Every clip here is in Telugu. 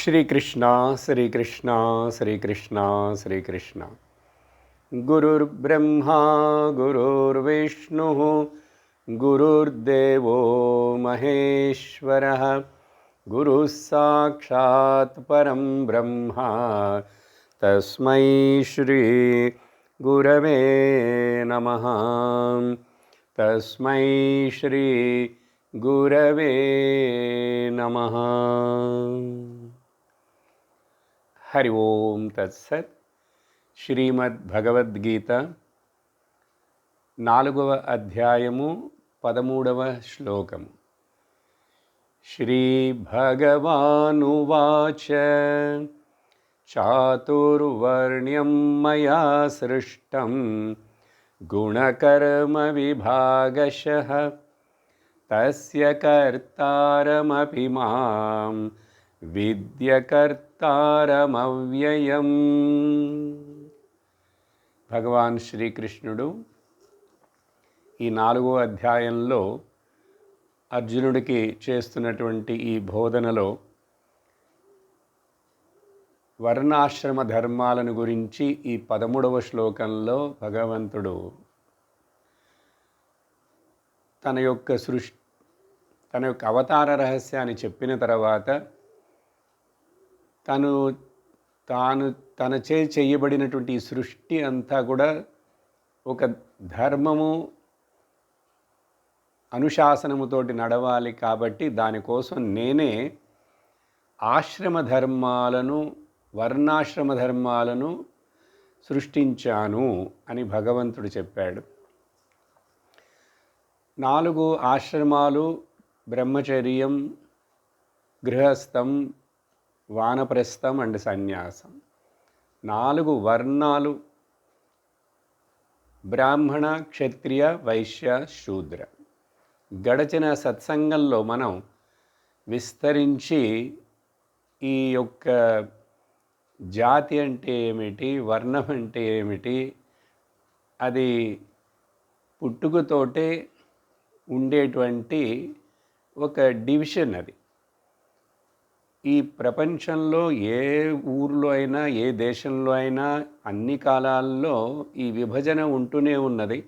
श्रीकृष्ण श्रीकृष्ण श्रीकृष्ण श्रीकृष्ण गुरुर्ब्रह्मा गुरुर्विष्णुः गुरुर्देवो महेश्वरः गुरुः साक्षात् परं ब्रह्म तस्मै श्री गुरवे नमः। तस्मै श्री गुरवे नमः। हरि ओम तत्सत्। శ్రీమద్భగవద్గీత 4వ అధ్యాయము 13వ శ్లోకము. శ్రీభగవానువాచ చాతుర్వర్ణ్యం మయా సృష్టం గుణకర్మ విభాగశః తస్య కర్తారమపి మాం విద్యకర్తారమవ్యయం. భగవాన్ శ్రీకృష్ణుడు ఈ 4వ అధ్యాయంలో అర్జునుడికి చేస్తున్నటువంటి ఈ బోధనలో వర్ణాశ్రమ ధర్మాలను గురించి ఈ 13వ శ్లోకంలో భగవంతుడు తన యొక్క అవతార రహస్యాన్ని చెప్పిన తర్వాత తనచే చేయబడినటువంటి ఈ సృష్టి అంతా కూడా ఒక ధర్మము అనుశాసనముతోటి నడవాలి కాబట్టి దానికోసం నేనే ఆశ్రమ ధర్మాలను వర్ణాశ్రమ ధర్మాలను సృష్టించాను అని భగవంతుడు చెప్పాడు. 4 ఆశ్రమాలు బ్రహ్మచర్యం, గృహస్థం, వానప్రస్థం అండ్ సన్యాసం. 4 వర్ణాలు బ్రాహ్మణ, క్షత్రియ, వైశ్య, శూద్ర. గడచిన సత్సంగంలో మనం విస్తరించి ఈ యొక్క జాతి అంటే ఏమిటి, వర్ణం అంటే ఏమిటి, అది పుట్టుకతోటే ఉండేటువంటి ఒక డివిజన్. అది ఈ ప్రపంచంలో ఏ ఊర్లో అయినా ఏ దేశంలో అయినా అన్ని కాలాల్లో ఈ విభజన ఉంటూనే ఉన్నది.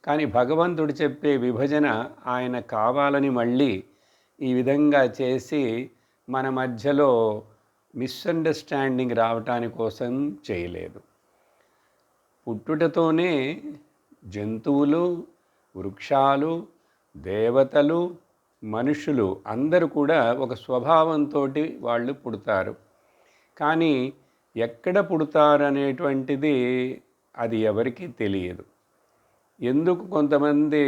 కానీ భగవంతుడు చెప్పే విభజన ఆయన కావాలని మళ్ళీ ఈ విధంగా చేసి మన మధ్యలో మిస్అండర్స్టాండింగ్ రావటాని కోసం చేయలేదు. పుట్టుటతోనే జంతువులు, వృక్షాలు, దేవతలు, మనుషులు అందరూ కూడా ఒక స్వభావంతో వాళ్ళు పుడతారు. కానీ ఎక్కడ పుడతారు అనేటువంటిది అది ఎవరికీ తెలియదు. ఎందుకు కొంతమంది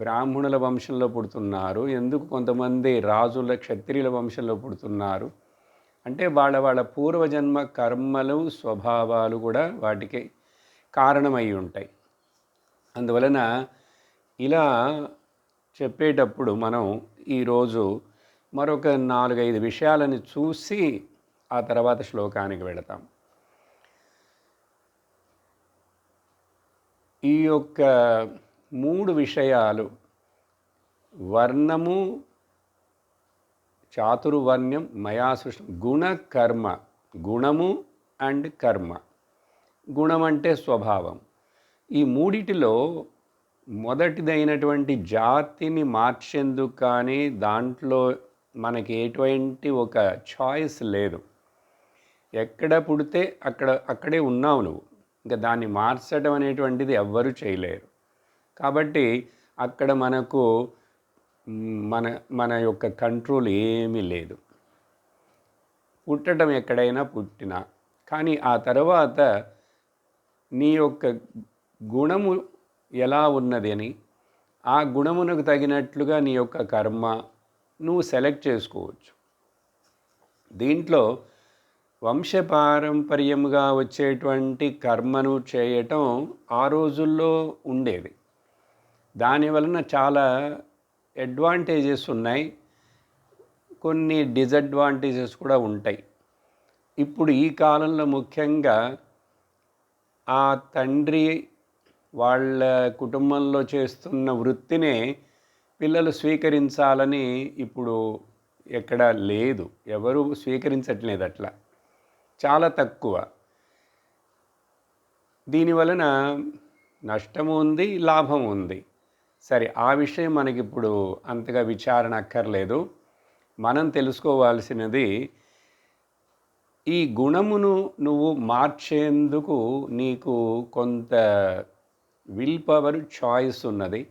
బ్రాహ్మణుల వంశంలో పుడుతున్నారు, ఎందుకు కొంతమంది రాజుల, క్షత్రియుల వంశంలో పుడుతున్నారు అంటే వాళ్ళ పూర్వజన్మ కర్మలు, స్వభావాలు కూడా వాటికి కారణమై ఉంటాయి. అందువలన ఇలా చెప్పేటప్పుడు మనం ఈరోజు మరొక 4-5 విషయాలను చూసి ఆ తర్వాత శ్లోకానికి వెళతాం. ఈ యొక్క 3 విషయాలు, వర్ణము, చాతుర్వర్ణ్యం మయా సృష్టం, గుణ కర్మ. గుణము అండ్ కర్మ. గుణం అంటే స్వభావం. ఈ మూడిటిలో మొదటిదైనటువంటి జాతిని మార్చేందుకు కానీ దాంట్లో మనకి ఎటువంటి ఒక చాయిస్ లేదు. ఎక్కడ పుడితే అక్కడే ఉన్నావు నువ్వు. ఇంకా దాన్ని మార్చడం అనేటువంటిది ఎవ్వరూ చేయలేరు. కాబట్టి అక్కడ మనకు మన యొక్క కంట్రోల్ ఏమీ లేదు. పుట్టడం ఎక్కడైనా పుట్టినా కానీ ఆ తర్వాత నీ యొక్క గుణము ఎలా ఉన్నది అని, ఆ గుణమునకు తగినట్లుగా నీ యొక్క కర్మ నువ్వు సెలెక్ట్ చేసుకోవచ్చు. దీంట్లో వంశపారంపర్యంగా వచ్చేటువంటి కర్మను చేయటం ఆ రోజుల్లో ఉండేది. దానివలన చాలా అడ్వాంటేజెస్ ఉన్నాయి, కొన్ని డిసడ్వాంటేజెస్ కూడా ఉంటాయి. ఇప్పుడు ఈ కాలంలో ముఖ్యంగా ఆ తండ్రి వాళ్ళ కుటుంబంలో చేస్తున్న వృత్తినే పిల్లలు స్వీకరించాలని ఇప్పుడు ఎక్కడ లేదు, ఎవరు స్వీకరించట్లేదు అట్లా, చాలా తక్కువ. దీనివలన నష్టము ఉంది, లాభం ఉంది. సరే, ఆ విషయం మనకిప్పుడు అంతగా విచారణ అక్కర్లేదు. మనం తెలుసుకోవాల్సినది, ఈ గుణమును నువ్వు మార్చేందుకు నీకు కొంత విల్ పవర్, చాయిస్ ఉన్నది.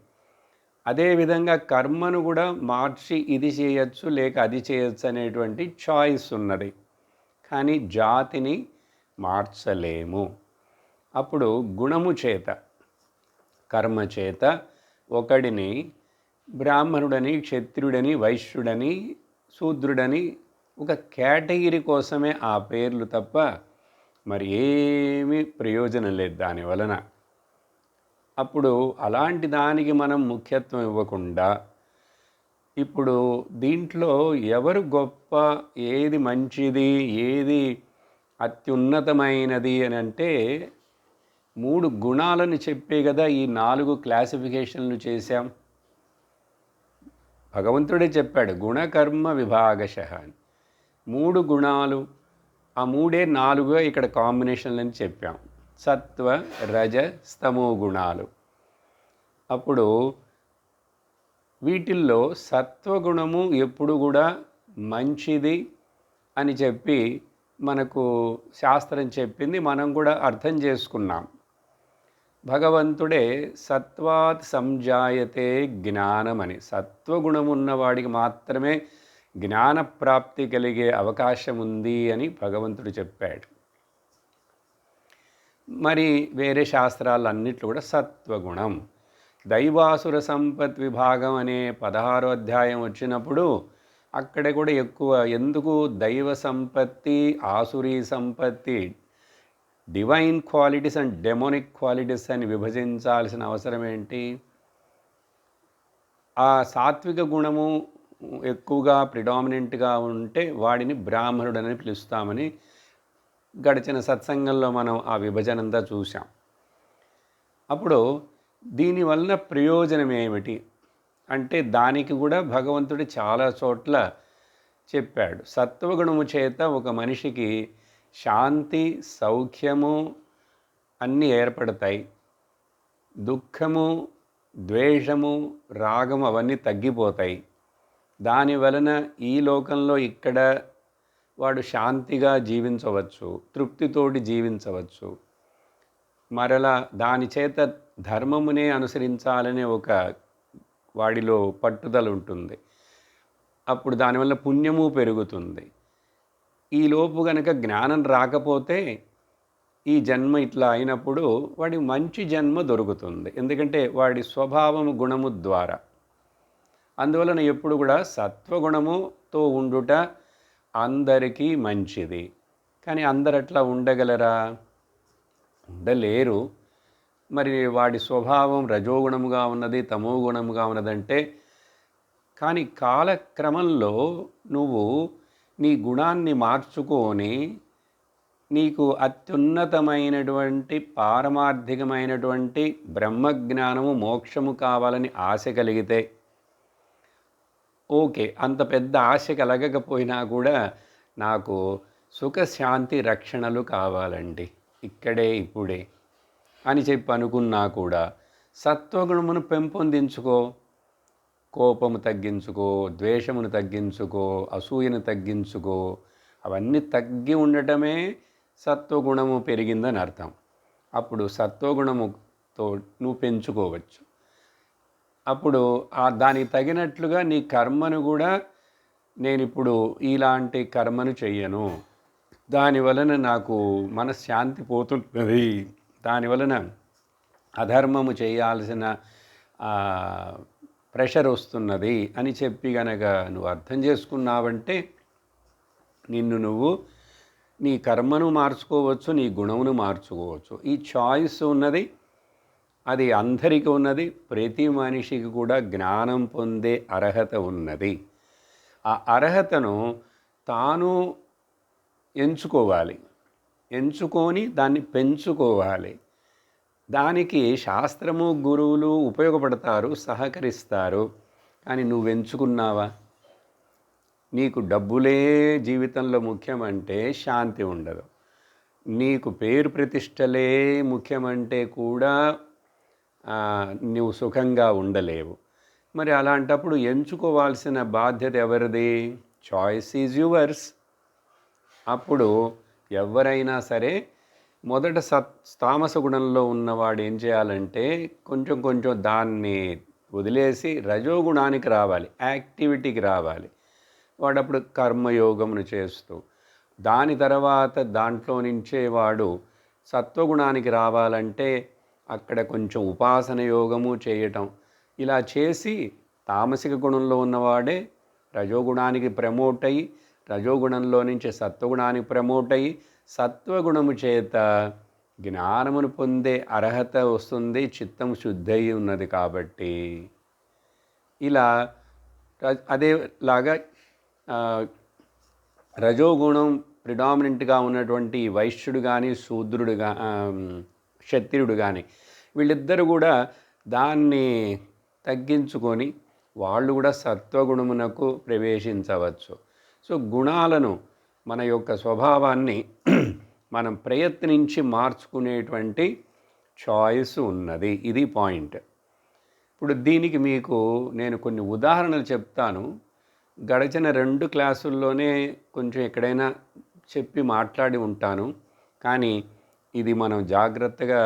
అదేవిధంగా కర్మను కూడా మార్చి ఇది చేయొచ్చు లేక అది చేయొచ్చు అనేటువంటి చాయిస్ ఉన్నది. కానీ జాతిని మార్చలేము. అప్పుడు గుణము చేత, కర్మ చేత ఒకడిని బ్రాహ్మణుడని, క్షత్రియుడని, వైశ్యుడని, శూద్రుడని ఒక కేటగిరీ కోసమే ఆ పేర్లు తప్ప మరి ఏమీ ప్రయోజనం లేదు దాని వలన. అప్పుడు అలాంటి దానికి మనం ముఖ్యత్వం ఇవ్వకుండా, ఇప్పుడు దీంట్లో ఎవరు గొప్ప, ఏది మంచిది, ఏది అత్యున్నతమైనది అని అంటే 3 గుణాలను చెప్పే కదా ఈ 4 క్లాసిఫికేషన్లు చేశాం. భగవంతుడే చెప్పాడు గుణకర్మ విభాగశః అని. 3 గుణాలు, ఆ 3 4గా ఇక్కడ కాంబినేషన్లని చెప్పాం. సత్వ, రజ, స్తమో గుణాలు. అప్పుడు వీటిల్లో సత్వగుణము ఎప్పుడు కూడా మంచిది అని చెప్పి మనకు శాస్త్రం చెప్పింది, మనం కూడా అర్థం చేసుకున్నాం. భగవంతుడే సత్వాత్ సంజాయతే జ్ఞానమని, సత్వగుణం ఉన్నవాడికి మాత్రమే జ్ఞానప్రాప్తి కలిగే అవకాశం ఉంది అని భగవంతుడు చెప్పాడు. మరి వేరే శాస్త్రాలన్నిట్లో కూడా సత్వగుణం, దైవాసుర సంపత్ విభాగం అనే 16వ అధ్యాయం వచ్చినప్పుడు అక్కడ కూడా ఎక్కువ ఎందుకు దైవ సంపత్తి, ఆసురీ సంపత్తి, divine qualities and demonic qualities అని విభజించాల్సిన అవసరం ఏంటి? ఆ సాత్విక గుణము ఎక్కువగా ప్రిడామినెంట్గా ఉంటే వాడిని బ్రాహ్మణుడని పిలుస్తామని గడిచిన సత్సంగంలో మనం ఆ విభజన అంతా చూసాం. అప్పుడు దీనివల్ల ప్రయోజనం ఏమిటి అంటే దానికి కూడా భగవంతుడు చాలా చోట్ల చెప్పాడు. సత్వగుణము చేత ఒక మనిషికి శాంతి, సౌఖ్యము అన్నీ ఏర్పడతాయి. దుఃఖము, ద్వేషము, రాగము అవన్నీ తగ్గిపోతాయి. దాని వలన ఈ లోకంలో ఇక్కడ వాడు శాంతిగా జీవించవచ్చు, తృప్తితోటి జీవించవచ్చు. మరలా దాని చేత ధర్మమునే అనుసరించాలనే ఒక వాడిలో పట్టుదల ఉంటుంది. అప్పుడు దానివల్ల పుణ్యము పెరుగుతుంది. ఈలోపు గనక జ్ఞానం రాకపోతే ఈ జన్మ ఇట్లా అయినప్పుడు వాడి మంచి జన్మ దొరుకుతుంది. ఎందుకంటే వాడి స్వభావము గుణము ద్వారా. అందువలన ఎప్పుడు కూడా సత్వగుణముతో ఉండుట అందరికీ మంచిది. కానీ అందరు అట్లా ఉండగలరా? ఉండలేరు. మరి వాడి స్వభావం రజోగుణముగా ఉన్నది, తమో గుణముగా ఉన్నదంటే, కానీ కాలక్రమంలో నువ్వు నీ గుణాన్ని మార్చుకొని నీకు అత్యున్నతమైనటువంటి పారమార్థికమైనటువంటి బ్రహ్మజ్ఞానము, మోక్షము కావాలని ఆశ కలిగితే ఓకే, అంత పెద్ద ఆశ కలగకపోయినా కూడా నాకు సుఖశాంతి రక్షణలు కావాలండి ఇక్కడే ఇప్పుడే అని చెప్పి అనుకున్నా కూడా సత్వగుణమును పెంపొందించుకో. కోపము తగ్గించుకో, ద్వేషమును తగ్గించుకో, అసూయను తగ్గించుకో. అవన్నీ తగ్గి ఉండటమే సత్వగుణము పెరిగిందని అర్థం. అప్పుడు సత్వగుణముతో నువ్వు పెంచుకోవచ్చు. అప్పుడు దానికి తగినట్లుగా నీ కర్మను కూడా నేను ఇప్పుడు ఇలాంటి కర్మను చెయ్యను, దానివలన నాకు మనశ్శాంతి పోతున్నది, దానివలన అధర్మము చేయాల్సిన ప్రెషర్ వస్తున్నది అని చెప్పి గనక నువ్వు అర్థం చేసుకున్నావంటే నిన్ను నువ్వు నీ కర్మను మార్చుకోవచ్చు, నీ గుణమును మార్చుకోవచ్చు. ఈ చాయిస్ ఉన్నది, అది అందరికీ ఉన్నది. ప్రతి మనిషికి కూడా జ్ఞానం పొందే అర్హత ఉన్నది. ఆ అర్హతను తాను ఎంచుకోవాలి, ఎంచుకొని దాన్ని పెంచుకోవాలి. దానికి శాస్త్రము, గురువులు ఉపయోగపడతారు, సహకరిస్తారు. కానీ నువ్వు ఎంచుకున్నావా? నీకు డబ్బులే జీవితంలో ముఖ్యమంటే శాంతి ఉండదు. నీకు పేరు ప్రతిష్టలే ముఖ్యమంటే కూడా నువ్వు సుఖంగా ఉండలేవు. మరి అలాంటప్పుడు ఎంచుకోవాల్సిన బాధ్యత ఎవరిది? Choice is yours. అప్పుడు ఎవరైనా సరే మొదట తామస గుణంలో ఉన్నవాడు ఏం చేయాలంటే కొంచెం కొంచెం దాన్ని వదిలేసి రజోగుణానికి రావాలి, యాక్టివిటీకి రావాలి. వాడప్పుడు కర్మయోగమును చేస్తూ దాని తర్వాత దాంట్లో నుంచే వాడు సత్వగుణానికి రావాలంటే అక్కడ కొంచెం ఉపాసన యోగము చేయటం, ఇలా చేసి తామసిక గుణంలో ఉన్నవాడే రజోగుణానికి ప్రమోట్ అయ్యి, రజోగుణంలో నుంచి సత్వగుణానికి ప్రమోట్ అయ్యి, సత్వగుణము చేత జ్ఞానమును పొందే అర్హత వస్తుంది. చిత్తం శుద్ధి అయి ఉన్నది కాబట్టి ఇలా అదేలాగా రజోగుణం ప్రిడామినెంట్గా ఉన్నటువంటి వైశ్యుడు కానీ శూద్రుడు క్షత్రియుడు కానీ వీళ్ళిద్దరూ కూడా దాన్ని తగ్గించుకొని వాళ్ళు కూడా సత్వగుణమునకు ప్రవేశించవచ్చు. సో గుణాలను మన యొక్క స్వభావాన్ని మనం ప్రయత్నించి మార్చుకునేటువంటి చాయిస్ ఉన్నది. ఇది పాయింట్. ఇప్పుడు దీనికి మీకు నేను కొన్ని ఉదాహరణలు చెప్తాను. గడిచిన 2 క్లాసుల్లోనే కొంచెం ఎక్కడైనా చెప్పి మాట్లాడి ఉంటాను. కానీ ఇది మనం జాగ్రత్తగా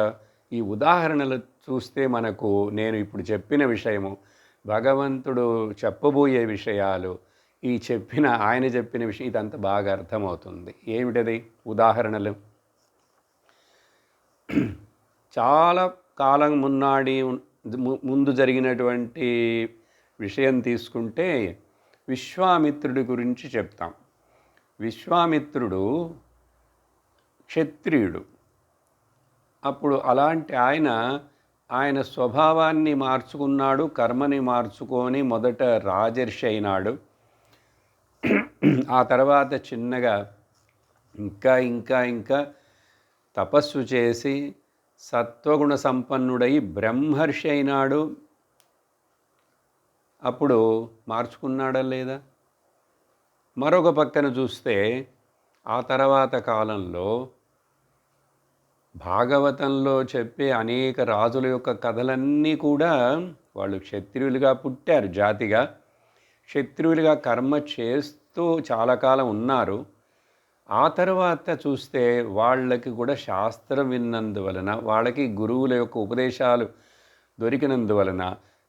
ఈ ఉదాహరణలు చూస్తే మనకు నేను ఇప్పుడు చెప్పిన విషయము, భగవంతుడు చెప్పబోయే విషయాలు, ఆయన చెప్పిన విషయం ఇదంతా బాగా అర్థమవుతుంది. ఏమిటది ఉదాహరణలు? చాలా కాలం ముందు జరిగినటువంటి విషయం తీసుకుంటే విశ్వామిత్రుడి గురించి చెప్తాం. విశ్వామిత్రుడు క్షత్రియుడు. అప్పుడు అలాంటి ఆయన స్వభావాన్ని మార్చుకున్నాడు, కర్మని మార్చుకొని మొదట రాజర్షి అయినాడు. ఆ తర్వాత చిన్నగా ఇంకా ఇంకా ఇంకా తపస్సు చేసి సత్వగుణ సంపన్నుడై బ్రహ్మర్షి అయినాడు. అప్పుడు మార్చుకున్నాడా లేదా? మరొక పక్కన చూస్తే ఆ తర్వాత కాలంలో భాగవతంలో చెప్పే అనేక రాజుల యొక్క కథలన్నీ కూడా వాళ్ళు క్షత్రియులుగా పుట్టారు, జాతిగా క్షత్రియులుగా కర్మ చేస్తూ చాలా కాలం ఉన్నారు. ఆ తర్వాత చూస్తే వాళ్ళకి కూడా శాస్త్రం విన్నందువలన, వాళ్ళకి గురువుల యొక్క ఉపదేశాలు దొరికినందువలన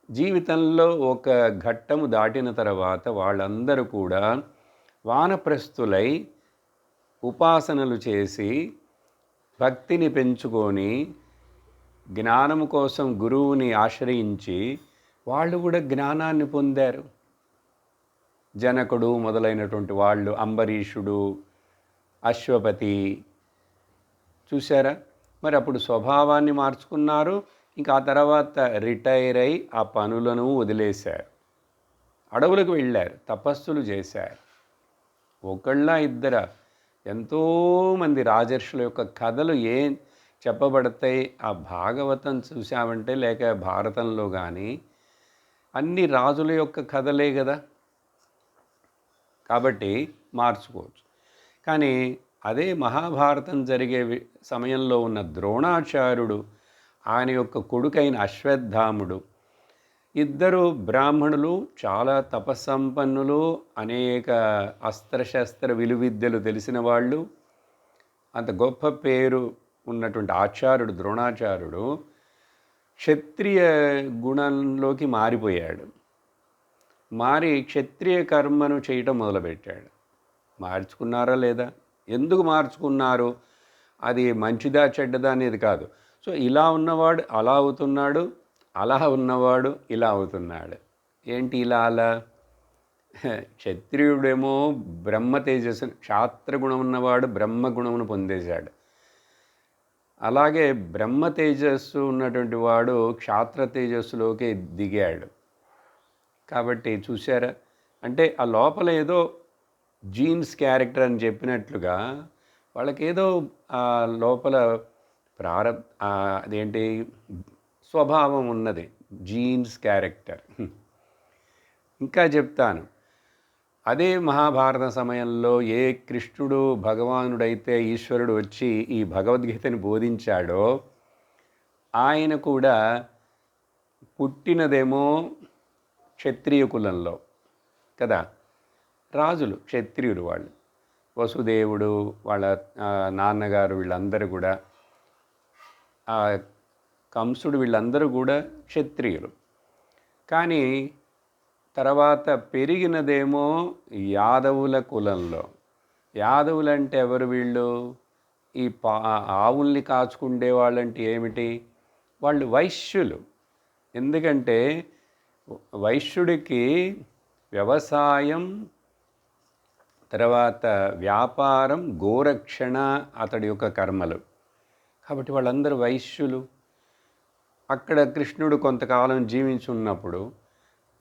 జీవితంలో ఒక ఘట్టము దాటిన తర్వాత వాళ్ళందరూ కూడా వానప్రస్థులై ఉపాసనలు చేసి భక్తిని పెంచుకొని జ్ఞానము కోసం గురువుని ఆశ్రయించి వాళ్ళు కూడా జ్ఞానాన్ని పొందారు. జనకుడు మొదలైనటువంటి వాళ్ళు, అంబరీషుడు, అశ్వపతి, చూసారా? మరి అప్పుడు స్వభావాన్ని మార్చుకున్నారు. ఇంకా ఆ తర్వాత రిటైర్ అయి ఆ పనులను వదిలేశారు, అడవులకు వెళ్ళారు, తపస్సులు చేశారు. ఒకళ్ళ ఇద్దర ఎంతోమంది రాజర్షుల యొక్క కథలు ఏం చెప్పబడతాయి ఆ భాగవతం చూసామంటే, లేక భారతంలో కానీ అన్ని రాజుల యొక్క కథలే కదా. కాబట్టి మార్చుకోవచ్చు. కానీ అదే మహాభారతం జరిగే సమయంలో ఉన్న ద్రోణాచార్యుడు, ఆయన యొక్క కొడుకైన అశ్వత్థాముడు, ఇద్దరు బ్రాహ్మణులు, చాలా తపస్సంపన్నులు, అనేక అస్త్రశస్త్ర విలువిద్యలు తెలిసిన వాళ్ళు. అంత గొప్ప పేరు ఉన్నటువంటి ఆచార్యుడు ద్రోణాచార్యుడు క్షత్రియ గుణంలోకి మారిపోయాడు. మారి క్షత్రియ కర్మను చేయటం మొదలుపెట్టాడు. మార్చుకున్నారా లేదా? ఎందుకు మార్చుకున్నారు? అది మంచిదా చెడ్డదా అనేది కాదు. సో ఇలా ఉన్నవాడు అలా అవుతున్నాడు, అలా ఉన్నవాడు ఇలా అవుతున్నాడు. ఏంటి ఇలా అలా? క్షత్రియుడేమో బ్రహ్మ తేజస్సు, క్షాత్రగుణం ఉన్నవాడు బ్రహ్మగుణమును పొందేశాడు. అలాగే బ్రహ్మ తేజస్సు ఉన్నటువంటి వాడు క్షాత్ర తేజస్సులోకి దిగాడు. కాబట్టి చూసారా, అంటే ఆ లోపల ఏదో జీన్స్ క్యారెక్టర్ అని చెప్పినట్లుగా వాళ్ళకేదో ఆ లోపల అదేంటి స్వభావం ఉన్నది, జీన్స్ క్యారెక్టర్. ఇంకా చెప్తాను, అదే మహాభారత సమయంలో ఏ కృష్ణుడు భగవానుడైతే ఈశ్వరుడు వచ్చి ఈ భగవద్గీతని బోధించాడో ఆయన కూడా పుట్టినదేమో క్షత్రియ కులంలో కదా, రాజులు క్షత్రియులు వాళ్ళు. వసుదేవుడు వాళ్ళ నాన్నగారు వీళ్ళందరూ కూడా, కంసుడు వీళ్ళందరూ కూడా క్షత్రియులు. కానీ తర్వాత పెరిగినదేమో యాదవుల కులంలో. యాదవులంటే ఎవరు వీళ్ళు? ఈ ఆవుల్ని కాచుకుండే వాళ్ళంటే ఏమిటి? వాళ్ళు వైశ్యులు. ఎందుకంటే వైశ్యుడికి వ్యవసాయం, తర్వాత వ్యాపారం, గోరక్షణ అతడి యొక్క కర్మలు. కాబట్టి వాళ్ళందరూ వైశ్యులు. అక్కడ కృష్ణుడు కొంతకాలం జీవించున్నప్పుడు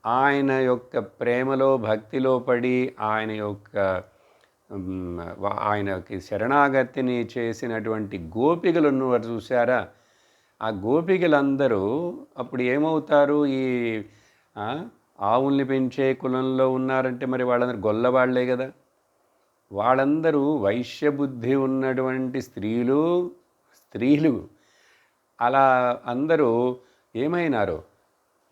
ఆయన యొక్క ప్రేమలో భక్తిలో పడి ఆయనకి శరణాగతిని చేసినటువంటి గోపికలు ఉన్నవారు చూసారా, ఆ గోపికలందరూ అప్పుడు ఏమవుతారు? ఈ ఆవుల్ని పెంచే కులంలో ఉన్నారంటే మరి వాళ్ళందరూ గొల్లవాళ్లే కదా. వాళ్ళందరూ వైశ్యబుద్ధి ఉన్నటువంటి స్త్రీలు అలా అందరూ ఏమైనారు?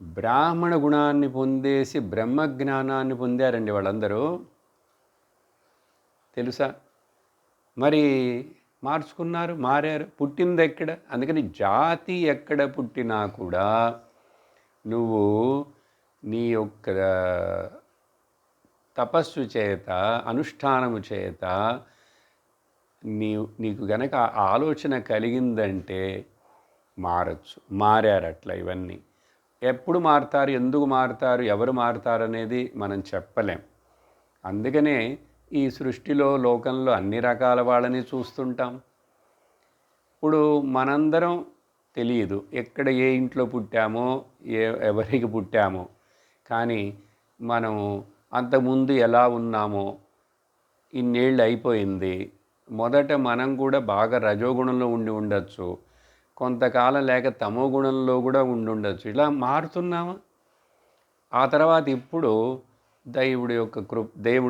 బ్రాహ్మణ గుణాన్ని పొందేసి బ్రహ్మజ్ఞానాన్ని పొందారండి వాళ్ళందరూ. తెలుసా? మరి మారారు. పుట్టింది ఎక్కడ? అందుకని జాతి ఎక్కడ పుట్టినా కూడా నువ్వు నీ యొక్క తపస్సు చేత, అనుష్ఠానము చేత నీకు గనక ఆలోచన కలిగిందంటే మారచ్చు. మారారు అట్లా. ఇవన్నీ ఎప్పుడు మారుతారు, ఎందుకు మారుతారు, ఎవరు మారుతారు అనేది మనం చెప్పలేం. అందుకనే ఈ సృష్టిలో, లోకంలో అన్ని రకాల వాళ్ళని చూస్తుంటాం. ఇప్పుడు మనందరం తెలియదు ఎక్కడ ఏ ఇంట్లో పుట్టామో, ఎవరికి పుట్టామో. కానీ మనం అంతకుముందు ఎలా ఉన్నామో ఇన్నేళ్ళు అయిపోయింది. మొదట మనం కూడా బాగా రజోగుణంలో ఉండొచ్చు, కొంతకాలం లేక తమో గుణంలో కూడా ఉండొచ్చు. ఇలా మారుతున్నామా? ఆ తర్వాత ఇప్పుడు దేవుడి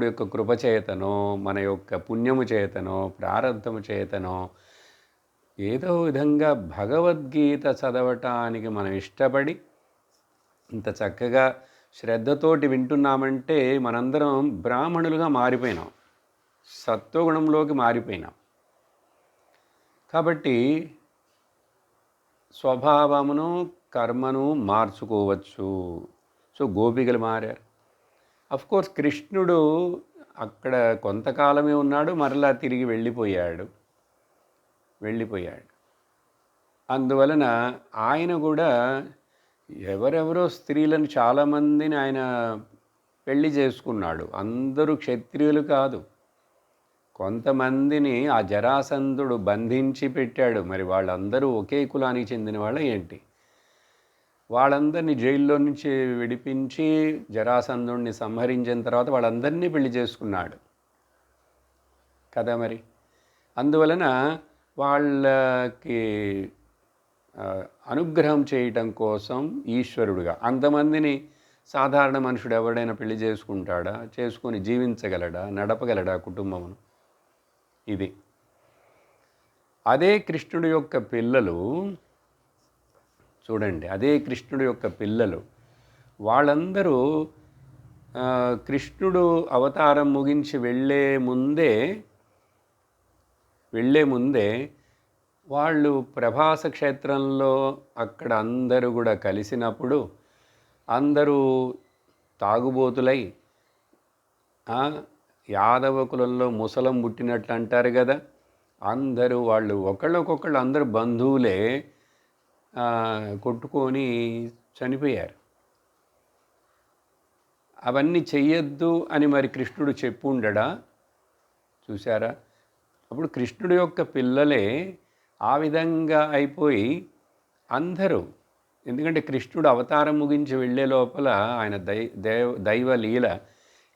యొక్క కృపచేతనో, మన యొక్క పుణ్యము చేతనో, ప్రారంధము చేతనో ఏదో విధంగా భగవద్గీత చదవటానికి మనం ఇష్టపడి ఇంత చక్కగా శ్రద్ధతోటి వింటున్నామంటే మనందరం బ్రాహ్మణులుగా మారిపోయినాం, సత్వగుణంలోకి మారిపోయినాం. కాబట్టి స్వభావమును, కర్మను మార్చుకోవచ్చు. సో గోపికలు మారారు. అఫ్కోర్స్ కృష్ణుడు అక్కడ కొంతకాలమే ఉన్నాడు, మరలా తిరిగి వెళ్ళిపోయాడు. అందువలన ఆయన కూడా ఎవరెవరో స్త్రీలను చాలామందిని ఆయన పెళ్లి చేసుకున్నాడు. అందరూ క్షత్రియులు కాదు. కొంతమందిని ఆ జరాసంధుడు బంధించి పెట్టాడు. మరి వాళ్ళందరూ ఒకే కులానికి చెందిన వాళ్ళ ఏంటి? వాళ్ళందరినీ జైల్లో నుంచి విడిపించి జరాసంధుడిని సంహరించిన తర్వాత వాళ్ళందరినీ పెళ్లి చేసుకున్నాడు కదా. మరి అందువలన వాళ్ళకి అనుగ్రహం చేయటం కోసం ఈశ్వరుడుగా అంతమందిని సాధారణ మనుషుడు ఎవడైనా పెళ్లి చేసుకుంటాడా? చేసుకొని జీవించగలడా? నడపగలడా కుటుంబమును? ఇది అదే కృష్ణుడి యొక్క పిల్లలు చూడండి. అదే కృష్ణుడి యొక్క పిల్లలు వాళ్ళందరూ కృష్ణుడు అవతారం ముగించి వెళ్ళే ముందే వాళ్ళు ప్రభాస క్షేత్రంలో అక్కడ అందరూ కూడా కలిసినప్పుడు అందరూ తాగుబోతులై యాదవ కులంలో ముసలం పుట్టినట్లు అంటారు కదా. అందరూ వాళ్ళు ఒకళ్ళకొకళ్ళు అందరూ బంధువులే కొట్టుకొని చనిపోయారు. అవన్నీ చెయ్యొద్దు అని మరి కృష్ణుడు చెప్పు ఉండడా? చూసారా? అప్పుడు కృష్ణుడి యొక్క పిల్లలే ఆ విధంగా అయిపోయి అందరూ, ఎందుకంటే కృష్ణుడు అవతారం ముగించి వెళ్ళే లోపల ఆయన దైవ లీల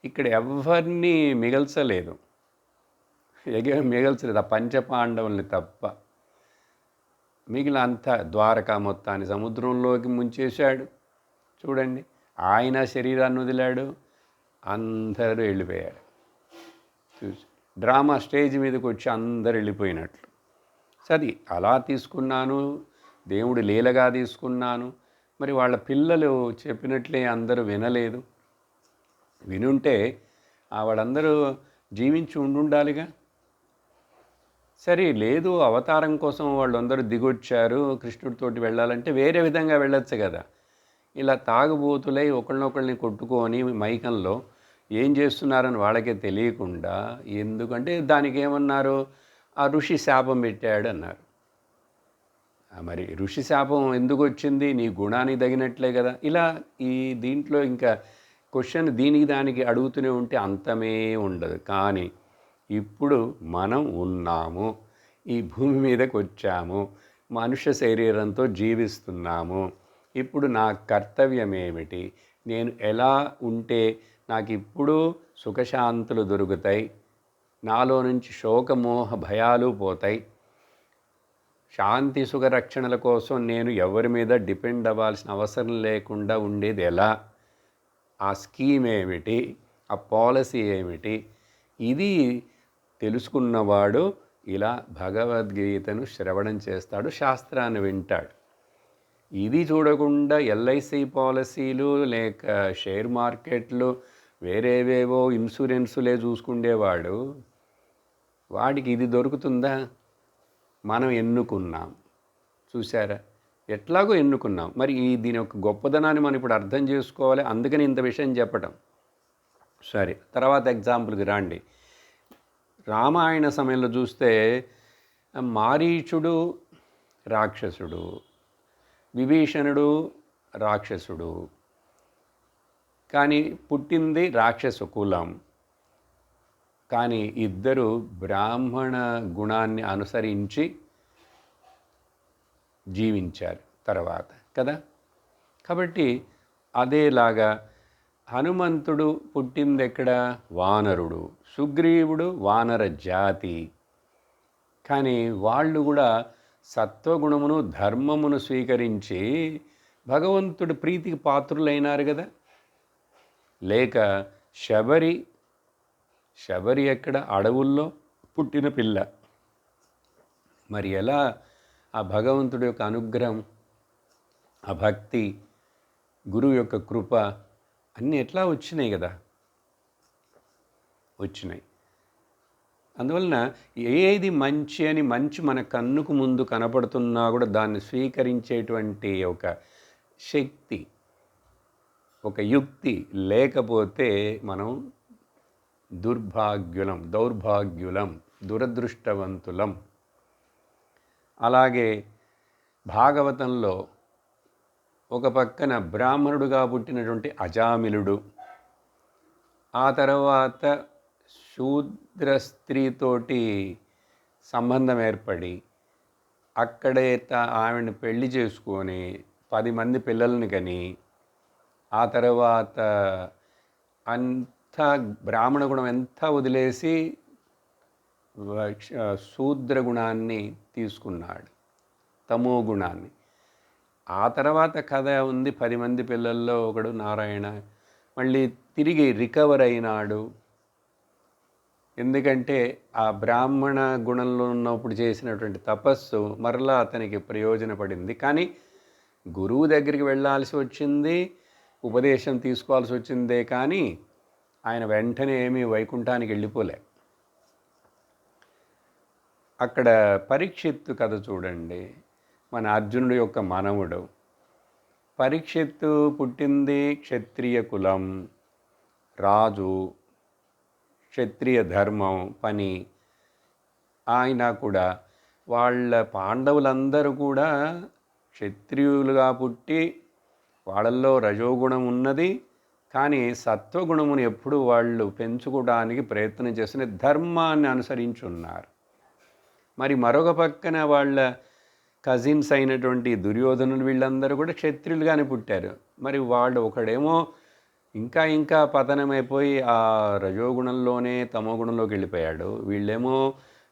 ఇక్కడ ఎవరిని మిగల్చలేదు. ఆ పంచపాండవుల్ని తప్ప మిగిలిన అంతా ద్వారకా మొత్తాన్ని సముద్రంలోకి ముంచేశాడు. చూడండి, ఆయన శరీరాన్ని వదిలాడు, అందరూ వెళ్ళిపోయారు. చూసి డ్రామా స్టేజ్ మీదకి వచ్చి అందరు వెళ్ళిపోయినట్లు. సరే అలా తీసుకున్నాను, దేవుడు లీలగా తీసుకున్నాను. మరి వాళ్ళ పిల్లలు చెప్పినట్లే అందరూ వినలేదు. వినుంటే వాళ్ళందరూ జీవించి ఉండుండాలిగా. సరే లేదు, అవతారం కోసం వాళ్ళందరూ దిగొచ్చారు, కృష్ణుడితోటి వెళ్ళాలంటే వేరే విధంగా వెళ్ళొచ్చు కదా. ఇలా తాగుబోతులై ఒకళ్ళనొకళ్ళని కొట్టుకొని మైకంలో ఏం చేస్తున్నారని వాళ్ళకే తెలియకుండా, ఎందుకంటే దానికి ఏమన్నారు, ఆ ఋషి శాపం పెట్టాడు అన్నారు. మరి ఋషి శాపం ఎందుకు వచ్చింది, నీ గుణానికి తగినట్లే కదా. ఇలా ఈ దీంట్లో ఇంకా క్వశ్చన్ దీనికి దానికి అడుగుతూనే ఉంటే అంతమే ఉండదు. కానీ ఇప్పుడు మనం ఉన్నాము, ఈ భూమి మీదకి వచ్చాము, మనుష్య శరీరంతో జీవిస్తున్నాము. ఇప్పుడు నా కర్తవ్యం ఏమిటి, నేను ఎలా ఉంటే నాకు ఇప్పుడు సుఖశాంతులు దొరుకుతాయి, నాలో నుంచి శోకమోహ భయాలు పోతాయి, శాంతి సుఖ రక్షణల కోసం నేను ఎవరి మీద డిపెండ్ అవ్వాల్సిన అవసరం లేకుండా ఉండేది ఎలా, ఆ స్కీమ్ ఏమిటి, ఆ పాలసీ ఏమిటి, ఇది తెలుసుకున్నవాడు ఇలా భగవద్గీతను శ్రవణం చేస్తాడు, శాస్త్రాన్ని వింటాడు. ఇది చూడకుండా ఎల్ఐసి పాలసీలు లేక షేర్ మార్కెట్లు వేరేవేవో ఇన్సూరెన్సులే చూసుకుండేవాడు, వాడికి ఇది దొరుకుతుందా? మనం ఎన్నుకున్నాం, చూసారా, ఎట్లాగో ఎన్నుకున్నాం. మరి దీని యొక్క గొప్పదనాన్ని మనం ఇప్పుడు అర్థం చేసుకోవాలి, అందుకని ఇంత విషయం చెప్పటం. సరే, తర్వాత ఎగ్జాంపుల్కి రండి. రామాయణ సమయంలో చూస్తే మారీచుడు రాక్షసుడు, విభీషణుడు రాక్షసుడు, కానీ పుట్టింది రాక్షస కులం. కానీ ఇద్దరు బ్రాహ్మణ గుణాన్ని అనుసరించి జీవించారు తర్వాత కదా. కాబట్టి అదేలాగా హనుమంతుడు పుట్టింది ఎక్కడ, వానరుడు, సుగ్రీవుడు వానర జాతి. కానీ వాళ్ళు కూడా సత్వగుణమును ధర్మమును స్వీకరించి భగవంతుడి ప్రీతికి పాత్రులైనారు కదా. లేక శబరి ఎక్కడ, అడవుల్లో పుట్టిన పిల్ల. మరి ఎలా ఆ భగవంతుడి యొక్క అనుగ్రహం, ఆ భక్తి, గురువు యొక్క కృప అన్నీ ఎట్లా వచ్చినాయి కదా, వచ్చినాయి. అందువలన ఏది మంచి అని, మంచి మన కన్నుకు ముందు కనపడుతున్నా కూడా దాన్ని స్వీకరించేటువంటి ఒక శక్తి, ఒక యుక్తి లేకపోతే మనం దౌర్భాగ్యులం, దురదృష్టవంతులం. అలాగే భాగవతంలో ఒక పక్కన బ్రాహ్మణుడుగా పుట్టినటువంటి అజామిలుడు, ఆ తర్వాత శూద్ర స్త్రీతోటి సంబంధం ఏర్పడి అక్కడే ఆమెను పెళ్లి చేసుకొని 10 మంది పిల్లల్ని కని, ఆ తర్వాత అంత బ్రాహ్మణ గుణం ఎంత వదిలేసి శూద్ర గుణాన్ని తీసుకున్నాడు, తమో గుణాన్ని. ఆ తర్వాత కథ ఉంది, 10 మంది పిల్లల్లో ఒకడు నారాయణ మళ్ళీ తిరిగి రికవర్ అయినాడు. ఎందుకంటే ఆ బ్రాహ్మణ గుణంలో ఉన్నప్పుడు చేసినటువంటి తపస్సు మరలా అతనికి ప్రయోజనపడింది. కానీ గురువు దగ్గరికి వెళ్ళాల్సి వచ్చింది, ఉపదేశం తీసుకోవాల్సి వచ్చిందే, కానీ ఆయన వెంటనే ఏమీ వైకుంఠానికి వెళ్ళిపోలే. అక్కడ పరీక్షిత్తు కథ చూడండి, మన అర్జునుడి యొక్క మనవుడు. పరీక్షిత్తు పుట్టింది క్షత్రియ కులం, రాజు, క్షత్రియ ధర్మం పని. ఆయన కూడా వాళ్ళ పాండవులందరూ కూడా క్షత్రియులుగా పుట్టి వాళ్ళల్లో రజోగుణం ఉన్నది, కానీ సత్వగుణమును ఎప్పుడు వాళ్ళు పెంచుకోవడానికి ప్రయత్నం చేసిన ధర్మాన్ని అనుసరించున్నారు. మరి మరొక పక్కన వాళ్ళ కజిన్స్ అయినటువంటి దుర్యోధనులు వీళ్ళందరూ కూడా క్షత్రియులుగానే పుట్టారు. మరి వాళ్ళు ఒకడేమో ఇంకా పతనమైపోయి ఆ రజోగుణంలోనే తమోగుణంలోకి వెళ్ళిపోయాడు, వీళ్ళేమో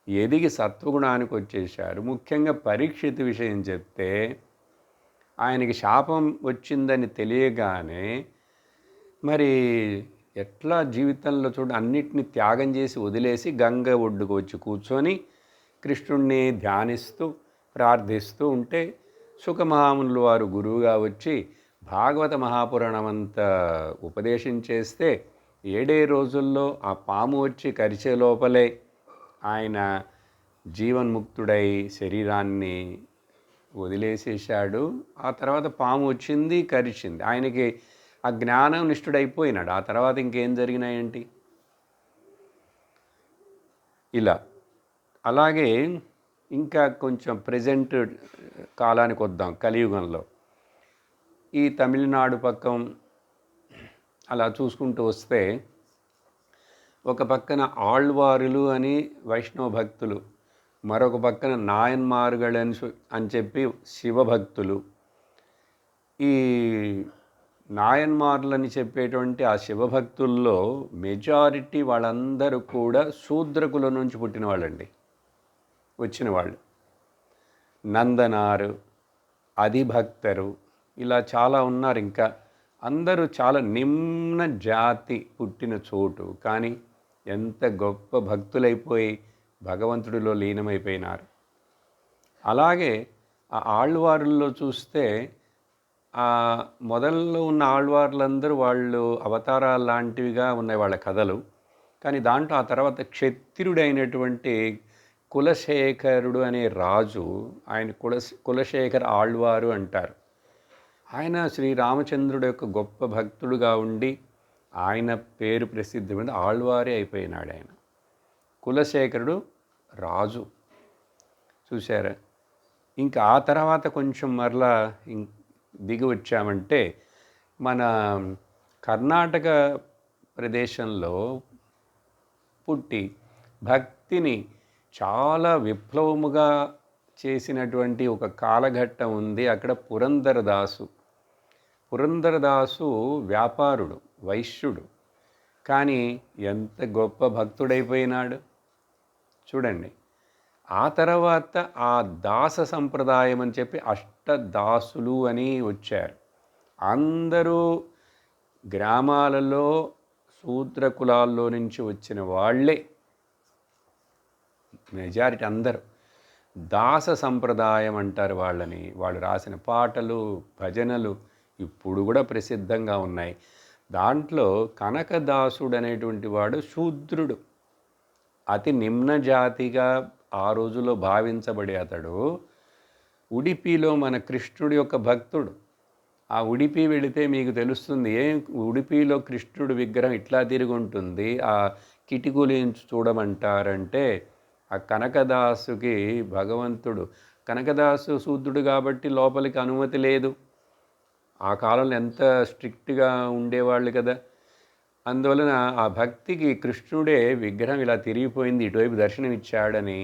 ఎదిగి సత్వగుణానికి వచ్చేసారు. ముఖ్యంగా పరీక్షిత్ విషయం చెప్తే, ఆయనకి శాపం వచ్చిందని తెలియగానే మరి ఎట్లా జీవితంలో అన్నిటిని త్యాగం చేసి వదిలేసి గంగ ఒడ్డుకు వచ్చి కూర్చొని కృష్ణుణ్ణి ధ్యానిస్తూ ప్రార్థిస్తూ ఉంటే సుఖమహామునులు వారు గురువుగా వచ్చి భాగవత మహాపురాణం అంతా ఉపదేశం చేస్తే 7 రోజుల్లో ఆ పాము వచ్చి కరిచే లోపలే ఆయన జీవన్ముక్తుడై శరీరాన్ని వదిలేసేసాడు. ఆ తర్వాత పాము వచ్చింది, కరిచింది. ఆయనకి ఆ జ్ఞానం నిష్ఠుడైపోయినాడు. ఆ తర్వాత ఇంకేం జరిగినాయేంటి? ఇలా. అలాగే ఇంకా కొంచెం ప్రెజెంట్ కాలానికి వద్దాం. కలియుగంలో ఈ తమిళనాడు పక్కం అలా చూసుకుంటూ వస్తే ఒక పక్కన ఆళ్వారులు అని వైష్ణవ భక్తులు, మరొక పక్కన నాయన్మార్గళ్ అని చెప్పి శివభక్తులు. ఈ నాయన్మార్లని చెప్పేటువంటి ఆ శివభక్తుల్లో మెజారిటీ వాళ్ళందరూ కూడా శూద్రకుల నుంచి పుట్టిన వాళ్ళండి, వచ్చిన వాళ్ళు. నందనారు, అధిభక్తరు, ఇలా చాలా ఉన్నారు. ఇంకా అందరూ చాలా నిమ్న జాతి పుట్టిన చోటు, కానీ ఎంత గొప్ప భక్తులైపోయి భగవంతుడిలో లీనమైపోయినారు. అలాగే ఆ ఆళ్వారుల్లో చూస్తే ఆ మొదల్లో ఉన్న ఆళ్వార్లందరూ వాళ్ళు అవతారాలు లాంటివిగా ఉన్నాయి వాళ్ళ కథలు. కానీ దాంట్లో ఆ తర్వాత క్షత్రియుడైనటువంటి కులశేఖరుడు అనే రాజు, ఆయన కులశేఖర ఆళ్వారు అంటారు. ఆయన శ్రీరామచంద్రుడు యొక్క గొప్ప భక్తుడుగా ఉండి ఆయన పేరు ప్రసిద్ధి మీద ఆళ్వారే అయిపోయినాడు. ఆయన కులశేఖరుడు రాజు. చూశారా? ఇంకా ఆ తర్వాత కొంచెం మరలా దిగి వచ్చామంటే మన కర్ణాటక ప్రదేశంలో పుట్టి భక్తిని చాలా విప్లవముగా చేసినటువంటి ఒక కాలఘట్టం ఉంది. అక్కడ పురందరదాసు వ్యాపారుడు, వైశ్యుడు, కానీ ఎంత గొప్ప భక్తుడైపోయినాడు చూడండి. ఆ తర్వాత ఆ దాస సంప్రదాయం అని చెప్పి అష్టదాసులు అని వచ్చారు. అందరూ గ్రామాలలో శూద్ర కులాల్లో నుంచి వచ్చిన వాళ్ళే మెజారిటీ. అందరూ దాస సంప్రదాయం అంటారు వాళ్ళని. వాళ్ళు రాసిన పాటలు, భజనలు ఇప్పుడు కూడా ప్రసిద్ధంగా ఉన్నాయి. దాంట్లో కనకదాసుడు అనేటువంటి వాడు శూద్రుడు, అతి నిమ్న జాతిగా ఆ రోజులో భావించబడే అతడు ఉడిపిలో మన కృష్ణుడి యొక్క భక్తుడు. ఆ ఉడిపి వెళితే మీకు తెలుస్తుంది, ఉడిపిలో కృష్ణుడి విగ్రహం ఇట్లా తిరిగి ఉంటుంది, ఆ కిటికీలు చూడమంటారంటే ఆ కనకదాసుకి భగవంతుడు, కనకదాసు శూద్రుడు కాబట్టి లోపలికి అనుమతి లేదు. ఆ కాలంలో ఎంత స్ట్రిక్ట్గా ఉండేవాళ్ళు కదా. అందువలన ఆ భక్తికి కృష్ణుడే విగ్రహం ఇలా తిరిగిపోయింది, ఇటువైపు దర్శనం ఇచ్చాడని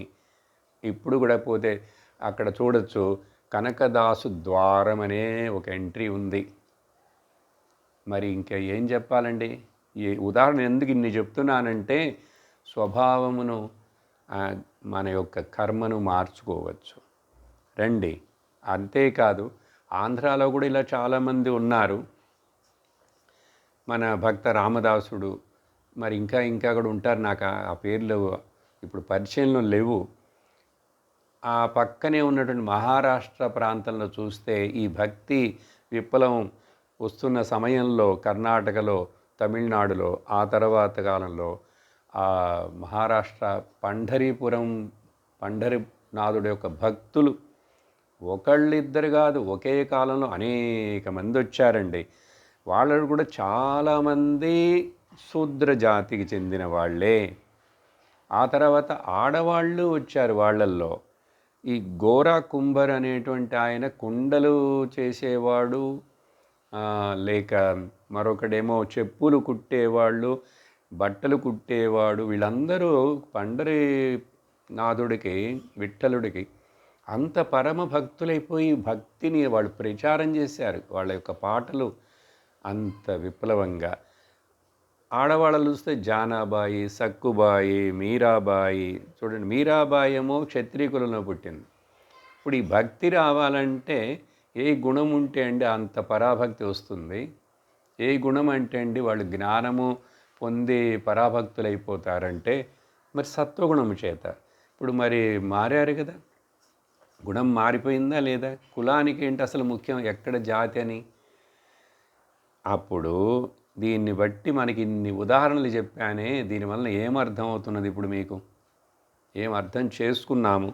ఇప్పుడు కూడా పోతే అక్కడ చూడొచ్చు. కనకదాసు ద్వారం అనే ఒక ఎంట్రీ ఉంది. మరి ఇంకా ఏం చెప్పాలండి? ఈ ఉదాహరణ ఎందుకు ఇన్ని చెప్తున్నానంటే స్వభావమును, మన యొక్క కర్మను మార్చుకోవచ్చు రండి. అంతేకాదు ఆంధ్రాలో కూడా ఇలా చాలామంది ఉన్నారు. మన భక్త రామదాసుడు, మరి ఇంకా కూడా ఉంటారు. నాకు ఆ పేర్లు ఇప్పుడు పరిచయంలో లేవు. ఆ పక్కనే ఉన్నటువంటి మహారాష్ట్ర ప్రాంతంలో చూస్తే ఈ భక్తి విప్లవం వస్తున్న సమయంలో కర్ణాటకలో, తమిళనాడులో, ఆ తర్వాత కాలంలో ఆ మహారాష్ట్ర పంఢరీనాథుడు యొక్క భక్తులు ఒకళ్ళిద్దరు కాదు, ఒకే కాలంలో అనేక మంది వచ్చారండి. వాళ్ళు కూడా చాలామంది శూద్ర జాతికి చెందిన వాళ్ళే. ఆ తర్వాత ఆడవాళ్ళు వచ్చారు వాళ్ళల్లో. ఈ గోరా కుంభర్ అనేటువంటి ఆయన కుండలు చేసేవాడు, లేక మరొకడేమో చెప్పులు కుట్టేవాళ్ళు, బట్టలు కుట్టేవాడు. వీళ్ళందరూ పండరీనాథుడికి, విఠలుడికి అంత పరమ భక్తులైపోయి భక్తిని వాళ్ళు ప్రచారం చేశారు. వాళ్ళ యొక్క పాటలు అంత విప్లవంగా. ఆడవాళ్ళు చూస్తే జానాబాయి, సక్కుబాయి, మీరాబాయి. చూడండి, మీరాబాయి ఏమో క్షత్రియుకులలో పుట్టింది. ఇప్పుడు ఈ భక్తి రావాలంటే ఏ గుణం ఉంటే అండి అంత పరాభక్తి వస్తుంది? ఏ గుణం అంటే అండి వాళ్ళు జ్ఞానము పొంది పరాభక్తులైపోతారంటే మరి సత్వగుణము చేత. ఇప్పుడు మరి మారారు కదా, గుణం మారిపోయిందా లేదా? కులానికి ఏంటి అసలు ముఖ్యం, ఎక్కడ జాతి అని? అప్పుడు దీన్ని బట్టి మనకి ఇన్ని ఉదాహరణలు చెప్పానే, దీనివల్ల ఏమర్థం అవుతున్నది ఇప్పుడు మీకు? ఏం అర్థం చేసుకున్నాము?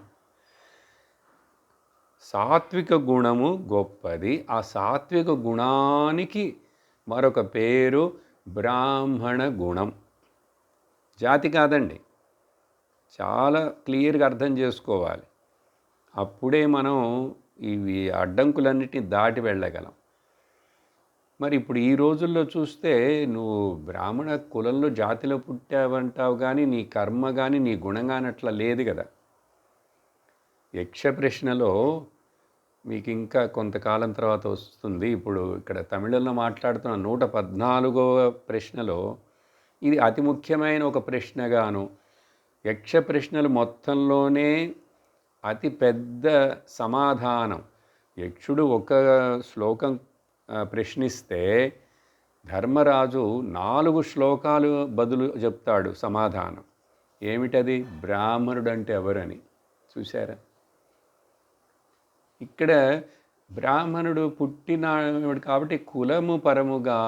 సాత్విక గుణము గొప్పది. ఆ సాత్విక గుణానికి మరొక పేరు బ్రాహ్మణ గుణం. జాతి కాదండి. చాలా క్లియర్గా అర్థం చేసుకోవాలి. అప్పుడే మనం ఇవి అడ్డంకులన్నిటిని దాటి వెళ్ళగలం. మరి ఇప్పుడు ఈ రోజుల్లో చూస్తే నువ్వు బ్రాహ్మణ కులంలో జాతిలో పుట్టావంటావు కానీ నీ కర్మ కానీ నీ గుణం కానీ అట్లా లేదు కదా. యక్ష ప్రశ్నలో మీకు ఇంకా కొంతకాలం తర్వాత వస్తుంది. ఇప్పుడు ఇక్కడ తమిళంలో మాట్లాడుతున్న 114వ ప్రశ్నలో ఇది అతి ముఖ్యమైన ఒక ప్రశ్నగాను, యక్ష ప్రశ్నలు మొత్తంలోనే అతి పెద్ద సమాధానం. యక్షుడు ఒక శ్లోకం ప్రశ్నిస్తే ధర్మరాజు 4 శ్లోకాలు బదులు చెప్తాడు సమాధానం. ఏమిటది? బ్రాహ్మణుడు అంటే ఎవరని. చూశారా? ఇక్కడ బ్రాహ్మణుడు పుట్టినాడు కాబట్టి కులము పరముగా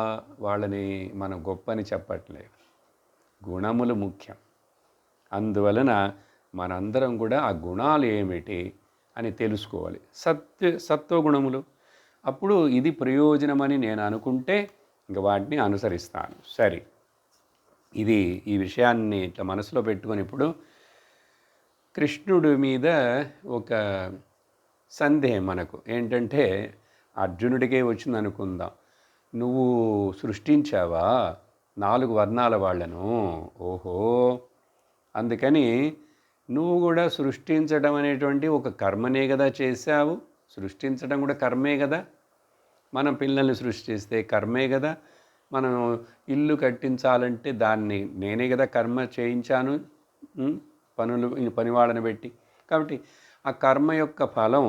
వాళ్ళని మనం గొప్పని చెప్పట్లేదు, గుణములు ముఖ్యం. అందువలన మనందరం కూడా ఆ గుణాలు ఏమిటి అని తెలుసుకోవాలి. సత్వగుణములు. అప్పుడు ఇది ప్రయోజనమని నేను అనుకుంటే ఇంక వాటిని అనుసరిస్తాను. సరే, ఇది ఈ విషయాన్ని ఇట్లా మనసులో పెట్టుకొని ఇప్పుడు కృష్ణుడి మీద ఒక సందేహం మనకు ఏంటంటే, అర్జునుడికే వచ్చింది అనుకుందాం. నువ్వు సృష్టించావా 4 వర్ణాల వాళ్ళను? ఓహో, అందుకని నువ్వు కూడా సృష్టించడం అనేటువంటి ఒక కర్మనే కదా చేశావు. సృష్టించడం కూడా కర్మే కదా. మనం పిల్లల్ని సృష్టిస్తే కర్మే కదా. మనం ఇల్లు కట్టించాలంటే దాన్ని నేనే కదా కర్మ చేయించాను, పని వాళ్ళని పెట్టి. కాబట్టి ఆ కర్మ యొక్క ఫలం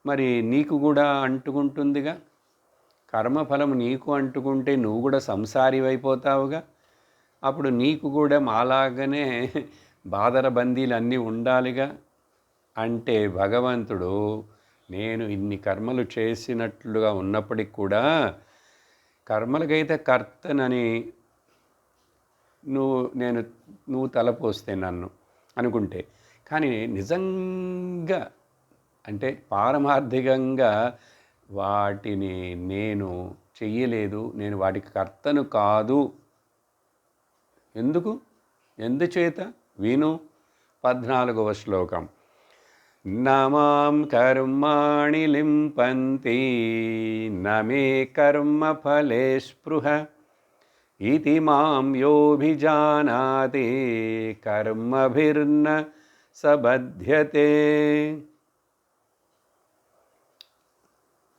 మరి నీకు కూడా అంటుకుంటుందిగా. కర్మఫలం నీకు అంటుకుంటే నువ్వు కూడా సంసారివైపోతావుగా. అప్పుడు నీకు కూడా మాలాగానే బాదర బందీలు అన్నీ ఉండాలిగా. అంటే భగవంతుడు నేను ఇన్ని కర్మలు చేసినట్లుగా ఉన్నప్పటికి కూడా కర్మలకైతే కర్తనని నువ్వు తలపోస్తే నన్ను అనుకుంటే, కానీ నిజంగా అంటే పారమార్థికంగా వాటిని నేను చెయ్యలేదు, నేను వాటికి కర్తను కాదు. ఎందుచేత? విను 14వ శ్లోకం. నమాం కర్మాణి లింపంతి నమే కర్మఫలే స్పృహ ఇతి మాం యోభిజానాతి కర్మభిర్న సబధ్యతే.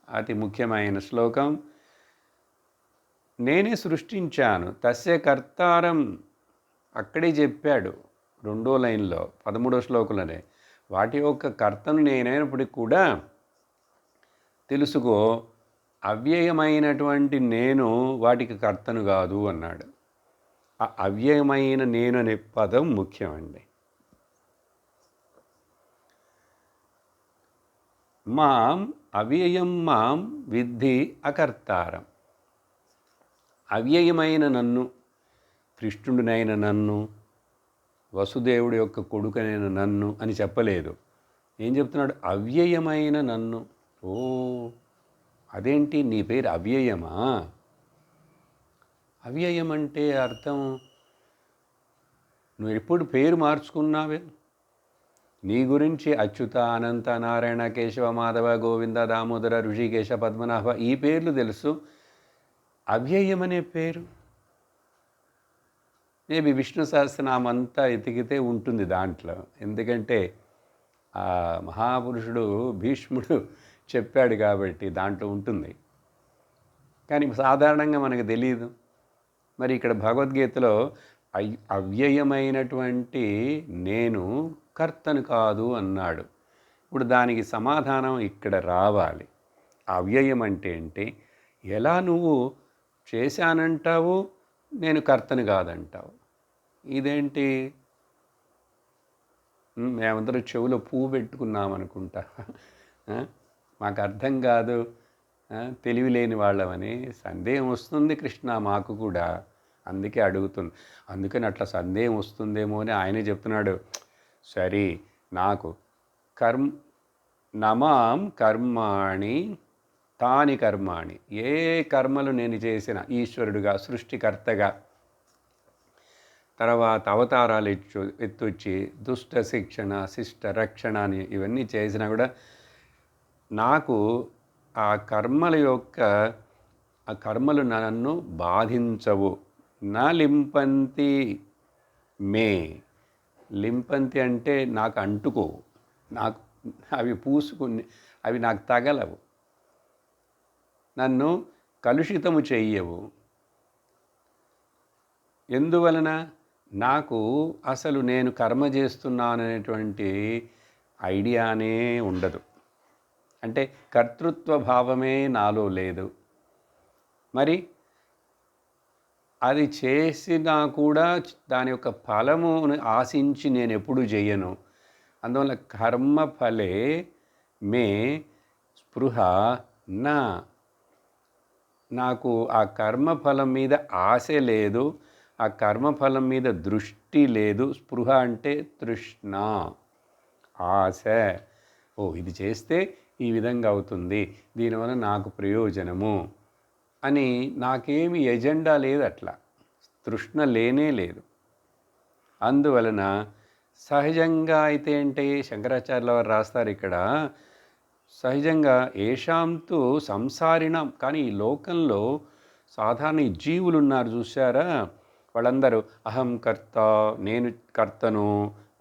అతి ముఖ్యమైన శ్లోకం. నేనే సృష్టించాను, తస్య కర్తారం అక్కడే చెప్పాడు 2వ లైన్లో 13వ శ్లోకంలోనే. వాటి యొక్క కర్తను నేనైనప్పటికీ కూడా తెలుసుకో, అవ్యయమైనటువంటి నేను వాటికి కర్తను కాదు అన్నాడు. ఆ అవ్యయమైన నేను అనే పదం ముఖ్యమండి. మాం అవ్యయం మాం విద్ధి అకర్తారం. అవ్యయమైన నన్ను, కృష్ణుడినైన నన్ను, వసుదేవుడి యొక్క కొడుకనైన నన్ను అని చెప్పలేదు. ఏం చెప్తున్నాడు? అవ్యయమైన నన్ను. ఓ, అదేంటి నీ పేరు అవ్యయమా? అవ్యయం అంటే అర్థం నువ్వు ఎప్పుడు పేరు మార్చుకున్నావే? నీ గురించి అచ్యుత, అనంత, నారాయణ, కేశవ, మాధవ, గోవింద, దామోదర, ఋషికేశ, పద్మనాభ ఈ పేర్లు తెలుసు. అవ్యయం అనే పేరు మేబీ విష్ణు సహస్రనామం అంతా ఎతికితే ఉంటుంది దాంట్లో. ఎందుకంటే ఆ మహాపురుషుడు భీష్ముడు చెప్పాడు కాబట్టి దాంట్లో ఉంటుంది. కానీ సాధారణంగా మనకు తెలియదు. మరి ఇక్కడ భగవద్గీతలో అవ్యయమైనటువంటి నేను కర్తను కాదు అన్నాడు. ఇప్పుడు దానికి సమాధానం ఇక్కడ రావాలి. అవ్యయం అంటే ఏంటి? ఎలా నువ్వు చేశానంటావు, నేను కర్తని కాదంటావు. ఇదేంటి? మేమందరూ చెవిలో పువ్వు పెట్టుకున్నాం అనుకుంటా. మాకు అర్థం కాదు, తెలివి లేని వాళ్ళమని సందేహం వస్తుంది కృష్ణ మాకు కూడా. అందుకే అడుగుతుంది. అందుకని అట్లా సందేహం వస్తుందేమో అని ఆయనే చెప్తున్నాడు. సరే, నాకు నమాం కర్మాణి తాని కర్మాణి, ఏ కర్మలు నేను చేసిన ఈశ్వరుడుగా సృష్టికర్తగా, తర్వాత అవతారాలు ఎత్తొచ్చి దుష్ట శిక్షణ శిష్ట రక్షణ అని ఇవన్నీ చేసినా కూడా నాకు ఆ కర్మలు నన్ను బాధించవు. నా లింపంతి మే, లింపంతి అంటే నాకు అంటుకోవు, నాకు అవి పూసుకుని అవి నాకు తగలవు, నన్ను కలుషితము చెయ్యవు. ఎందువలన? నాకు అసలు నేను కర్మ చేస్తున్నాననేటువంటి ఐడియానే ఉండదు. అంటే కర్తృత్వ భావమే నాలో లేదు. మరి అది చేసినా కూడా దాని యొక్క ఫలమును ఆశించి నేను ఎప్పుడు చేయను. అందువల్ల కర్మఫలే మే స్పృహ నా, నాకు ఆ కర్మఫలం మీద ఆశ లేదు, ఆ కర్మఫలం మీద దృష్టి లేదు. స్పృహ అంటే తృష్ణ, ఆశ. ఇది చేస్తే ఈ విధంగా అవుతుంది, దీనివల్ల నాకు ప్రయోజనము అని నాకేమి ఎజెండా లేదు, అట్లా తృష్ణ లేనే లేదు. అందువలన సహజంగా అయితే ఏంటి, శంకరాచార్యుల వారు రాస్తారు ఇక్కడ, సహజంగా ఏషాంతు సంసారిణం, కానీ ఈ లోకంలో సాధారణ జీవులు ఉన్నారు చూసారా, వాళ్ళందరూ అహం కర్త, నేను కర్తను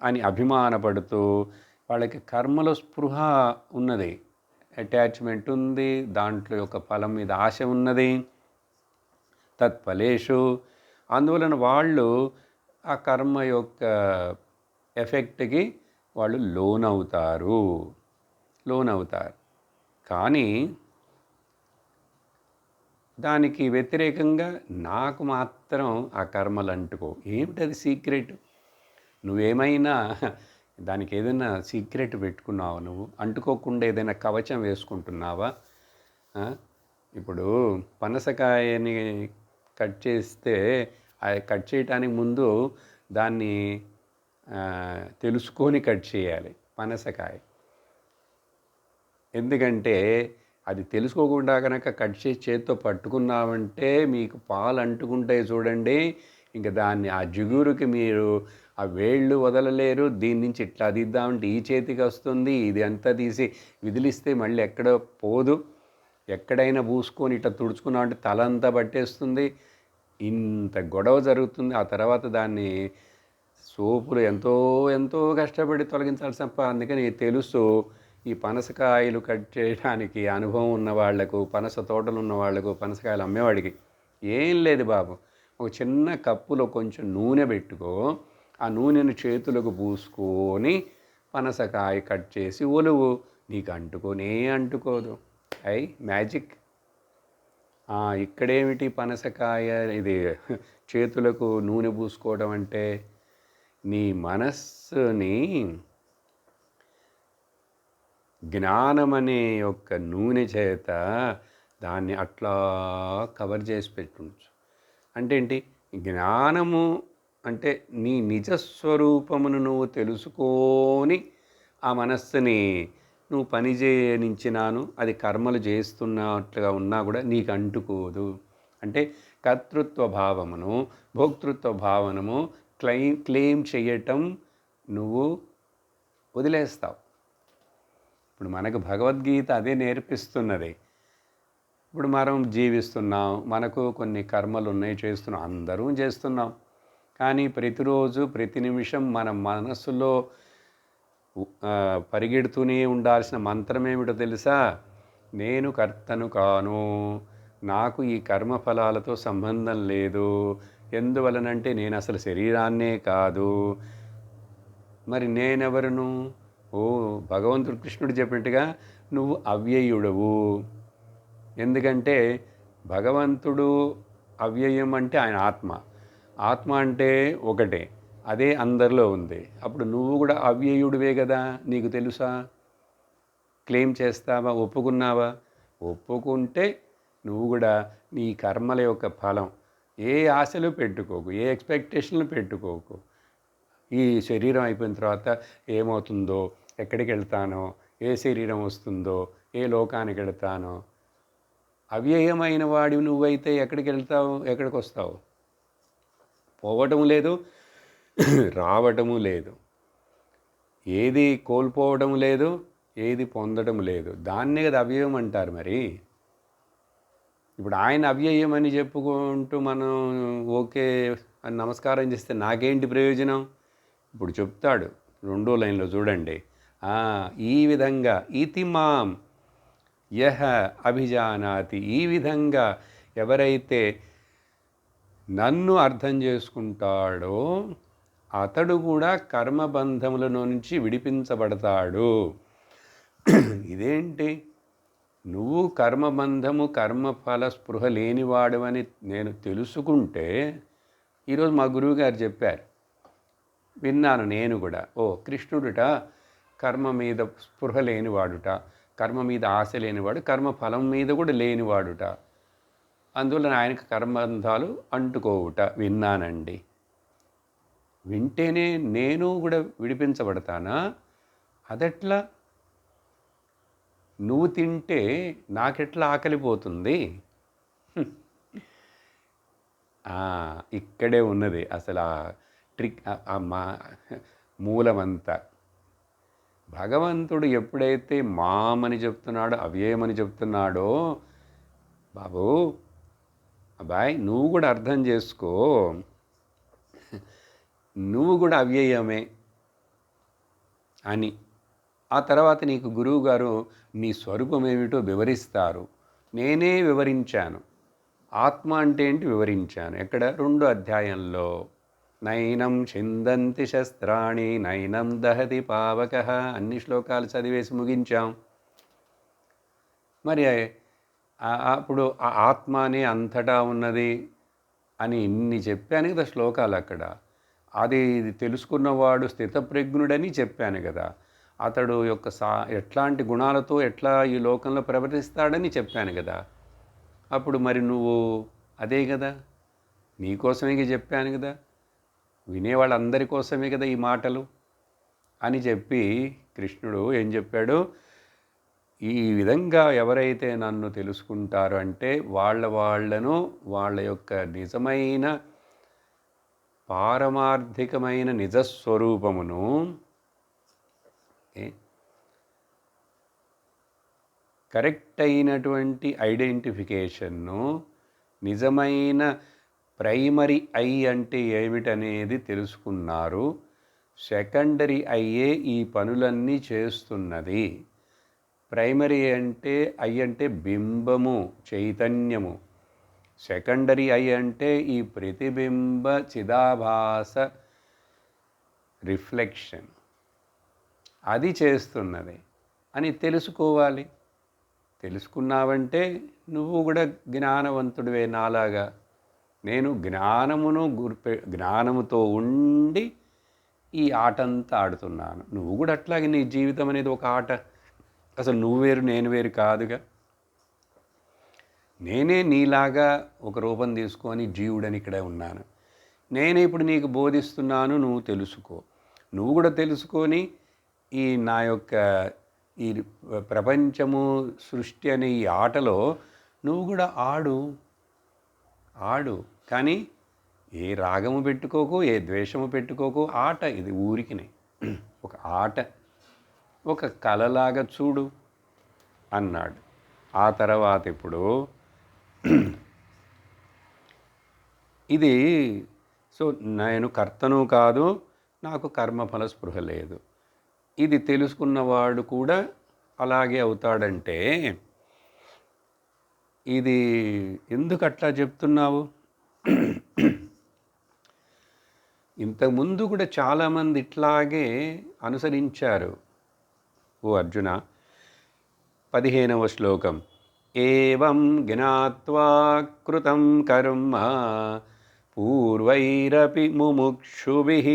అని అభిమానపడుతూ, వాళ్ళకి కర్మలో స్పృహ ఉన్నది, అటాచ్మెంట్ ఉంది, దాంట్లో యొక్క ఫలం మీద ఆశ ఉన్నది, తత్ఫలేషు. అందువలన వాళ్ళు ఆ కర్మ యొక్క ఎఫెక్ట్కి వాళ్ళు లోనవుతారు. కానీ దానికి వ్యతిరేకంగా నాకు మాత్రం ఆ కర్మలు అంటుకో. ఏమిటది సీక్రెట్? నువ్వేమైనా దానికి ఏదైనా సీక్రెట్ పెట్టుకున్నావా? నువ్వు అంటుకోకుండా ఏదైనా కవచం వేసుకుంటున్నావా? ఇప్పుడు పనసకాయని కట్ చేస్తే కట్ చేయటానికి ముందు దాన్ని తెలుసుకొని కట్ చేయాలి పనసకాయ. ఎందుకంటే అది తెలుసుకోకుండా కనుక కట్ చేసి చేతితో పట్టుకున్నామంటే మీకు పాలు అంటుకుంటాయి చూడండి, ఇంకా దాన్ని ఆ జిగురుకి మీరు ఆ వేళ్ళు వదలలేరు. దీని నుంచి ఇట్లా దిద్దామంటే ఈ చేతికి వస్తుంది, ఇది అంతా తీసి విదిలిస్తే మళ్ళీ ఎక్కడ పోదు. ఎక్కడైనా పూసుకొని ఇట్లా తుడుచుకున్నామంటే తల అంతా పట్టేస్తుంది. ఇంత గొడవ జరుగుతుంది. ఆ తర్వాత దాన్ని సోపులు ఎంతో ఎంతో కష్టపడి తొలగించాల్సి తప్ప. అందుకని తెలుసు, ఈ పనసకాయలు కట్ చేయడానికి అనుభవం ఉన్న వాళ్లకు, పనస తోటలు ఉన్న వాళ్లకు, పనసకాయలు అమ్మేవాడికి ఏం లేదు బాబు, ఒక చిన్న కప్పులో కొంచెం నూనె పెట్టుకో, ఆ నూనెను చేతులకు పూసుకొని పనసకాయ కట్ చేసి ఒలువు, నీకు అంటుకోదు. మ్యాజిక్. ఇక్కడేమిటి పనసకాయ ఇది చేతులకు నూనె పూసుకోవడం అంటే, నీ మనస్సుని జ్ఞానమనే యొక్క నూనె చేత దాన్ని అట్లా కవర్ చేసి పెట్టుంచు. అంటే ఏంటి? జ్ఞానము అంటే నీ నిజస్వరూపమును నువ్వు తెలుసుకొని ఆ మనస్సుని నువ్వు పని చేయనించినాను, అది కర్మలు చేస్తున్నట్లుగా ఉన్నా కూడా నీకు అంటుకోదు. అంటే కర్తృత్వ భావమును భోక్తృత్వ భావనము క్లెయిమ్ చేయటం నువ్వు వదిలేస్తావు. ఇప్పుడు మనకు భగవద్గీత అదే నేర్పిస్తున్నది. ఇప్పుడు మనం జీవిస్తున్నాం, మనకు కొన్ని కర్మలు ఉన్నాయి, చేస్తున్నాం, అందరూ చేస్తున్నాం. కానీ ప్రతిరోజు ప్రతి నిమిషం మన మనసులో పరిగెడుతూనే ఉండాల్సిన మంత్రం ఏమిటో తెలుసా? నేను కర్తను కాను, నాకు ఈ కర్మఫలాలతో సంబంధం లేదు. ఎందువలనంటే నేను అసలు శరీరాన్నే కాదు. మరి నేనెవరును? భగవంతుడు కృష్ణుడు చెప్పినట్టుగా నువ్వు అవ్యయుడవు. ఎందుకంటే భగవంతుడు అవ్యయం అంటే ఆయన ఆత్మ. ఆత్మ అంటే ఒకటే, అదే అందరిలో ఉంది. అప్పుడు నువ్వు కూడా అవ్యయుడివే కదా, నీకు తెలుసా? క్లెయిమ్ చేస్తావా? ఒప్పుకున్నావా? ఒప్పుకుంటే నువ్వు కూడా నీ కర్మల యొక్క ఫలం. ఏ ఆశలు పెట్టుకోకు, ఏ ఎక్స్పెక్టేషన్లు పెట్టుకోకు. ఈ శరీరం అయిపోయిన తర్వాత ఏమవుతుందో, ఎక్కడికి వెళ్తానో, ఏ శరీరం వస్తుందో, ఏ లోకానికి వెళ్తానో. అవ్యయమైన వాడివి నువ్వైతే ఎక్కడికి వెళ్తావు, ఎక్కడికి వస్తావు? పోవటం లేదు, రావటము లేదు. ఏది కోల్పోవడం లేదు, ఏది పొందడం లేదు. దాన్నే కదా అవ్యయం అంటారు. మరి ఇప్పుడు ఆయన అవ్యయం అని చెప్పుకుంటూ మనం ఓకే అని నమస్కారం చేస్తే నాకేంటి ప్రయోజనం? ఇప్పుడు చెప్తాడు 2వ లైన్లో చూడండి. ఈ విధంగా ఇతి మాం యహ అభిజానాతి, ఈ విధంగా ఎవరైతే నన్ను అర్థం చేసుకుంటాడో అతడు కూడా కర్మబంధముల నుంచి విడిపించబడతాడు. ఇదేంటి? నువ్వు కర్మబంధము కర్మఫల స్పృహ లేనివాడవని నేను తెలుసుకుంటే, ఈరోజు మా గురువుగారు చెప్పారు, విన్నాను నేను కూడా. కృష్ణుడుట కర్మ మీద స్పృహ లేనివాడుట, కర్మ మీద ఆశ లేనివాడు, కర్మఫలం మీద కూడా లేనివాడుట, అందువల్ల ఆయనకు కర్మబంధాలు అంటుకోవుట విన్నానండి. వింటేనే నేను కూడా విడిపించబడతానా? అదెట్లా? నువ్వు తింటే నాకెట్లా ఆకలిపోతుంది? ఇక్కడే ఉన్నది అసలు ఆ ట్రిక్, మా మూలమంతా. భగవంతుడు ఎప్పుడైతే మామని చెప్తున్నాడో, అవ్యయమని చెప్తున్నాడో, బాబు అబ్బాయి నువ్వు కూడా అర్థం చేసుకో, నువ్వు కూడా అవ్యయమే అని. ఆ తర్వాత నీకు గురువుగారు నీ స్వరూపం ఏమిటో వివరిస్తారు. నేనే వివరించాను. ఆత్మ అంటే ఏంటి వివరించాను. ఎక్కడ? 2వ అధ్యాయంలో. నైనం చిందంతి శస్త్రాణి నైనం దహతి పావకః, అన్ని శ్లోకాలు చదివేసి ముగించాం. మరి అప్పుడు ఆ ఆత్మనే అంతటా ఉన్నది అని ఇన్ని చెప్పాను కదా శ్లోకాలు అక్కడ. అది తెలుసుకున్నవాడు స్థితప్రజ్ఞుడని చెప్పాను కదా. అతడు యొక్క ఎట్లాంటి గుణాలతో ఎట్లా ఈ లోకంలో ప్రవర్తిస్తాడని చెప్పాను కదా. అప్పుడు మరి నువ్వు అదే కదా, నీకోసమే చెప్పాను కదా, వినేవాళ్ళందరి కోసమే కదా ఈ మాటలు అని చెప్పి కృష్ణుడు ఏం చెప్పాడు? ఈ విధంగా ఎవరైతే నన్ను తెలుసుకుంటారో అంటే వాళ్ళను వాళ్ళ యొక్క నిజమైన పారమార్థికమైన నిజస్వరూపమును కరెక్ట్ అయినటువంటి ఐడెంటిఫికేషన్ను, నిజమైన ప్రైమరీ ఐ అంటే ఏమిటనేది తెలుసుకున్నారు. సెకండరీ ఐయే ఈ పనులన్నీ చేస్తున్నది. ప్రైమరీ అంటే ఐ అంటే బింబము, చైతన్యము. సెకండరీ ఐ అంటే ఈ ప్రతిబింబ చిదాభాస రిఫ్లెక్షన్, అది చేస్తున్నది అని తెలుసుకోవాలి. తెలుసుకున్నావంటే నువ్వు కూడా జ్ఞానవంతుడివే నాలాగా. నేను జ్ఞానముతో ఉండి ఈ ఆటంతా ఆడుతున్నాను. నువ్వు కూడా అట్లాగే నీ జీవితం అనేది ఒక ఆట. అసలు నువ్వు వేరు నేను వేరు కాదుగా. నేనే నీలాగా ఒక రూపం తీసుకొని జీవుడని ఇక్కడే ఉన్నాను. నేనే ఇప్పుడు నీకు బోధిస్తున్నాను, నువ్వు తెలుసుకో. నువ్వు కూడా తెలుసుకొని ఈ నా యొక్క ఈ ప్రపంచము సృష్టి అనే ఈ ఆటలో నువ్వు కూడా ఆడు. కానీ ఏ రాగము పెట్టుకోకు, ఏ ద్వేషము పెట్టుకోకు. ఆట ఇది ఊరికినే, ఒక ఆట, ఒక కలలాగా చూడు అన్నాడు. ఆ తర్వాత ఇప్పుడు ఇది నేను కర్తను కాదు, నాకు కర్మఫల స్పృహ లేదు. ఇది తెలుసుకున్నవాడు కూడా అలాగే అవుతాడంటే ఇది ఎందుకు అట్లా చెప్తున్నావు? ఇంతకుముందు కూడా చాలామంది ఇట్లాగే అనుసరించారు. ఓ అర్జున, 15వ శ్లోకం. ఏవం జ్ఞాత్వా కృతం కర్మ పూర్వైరపి ముముక్షుభిః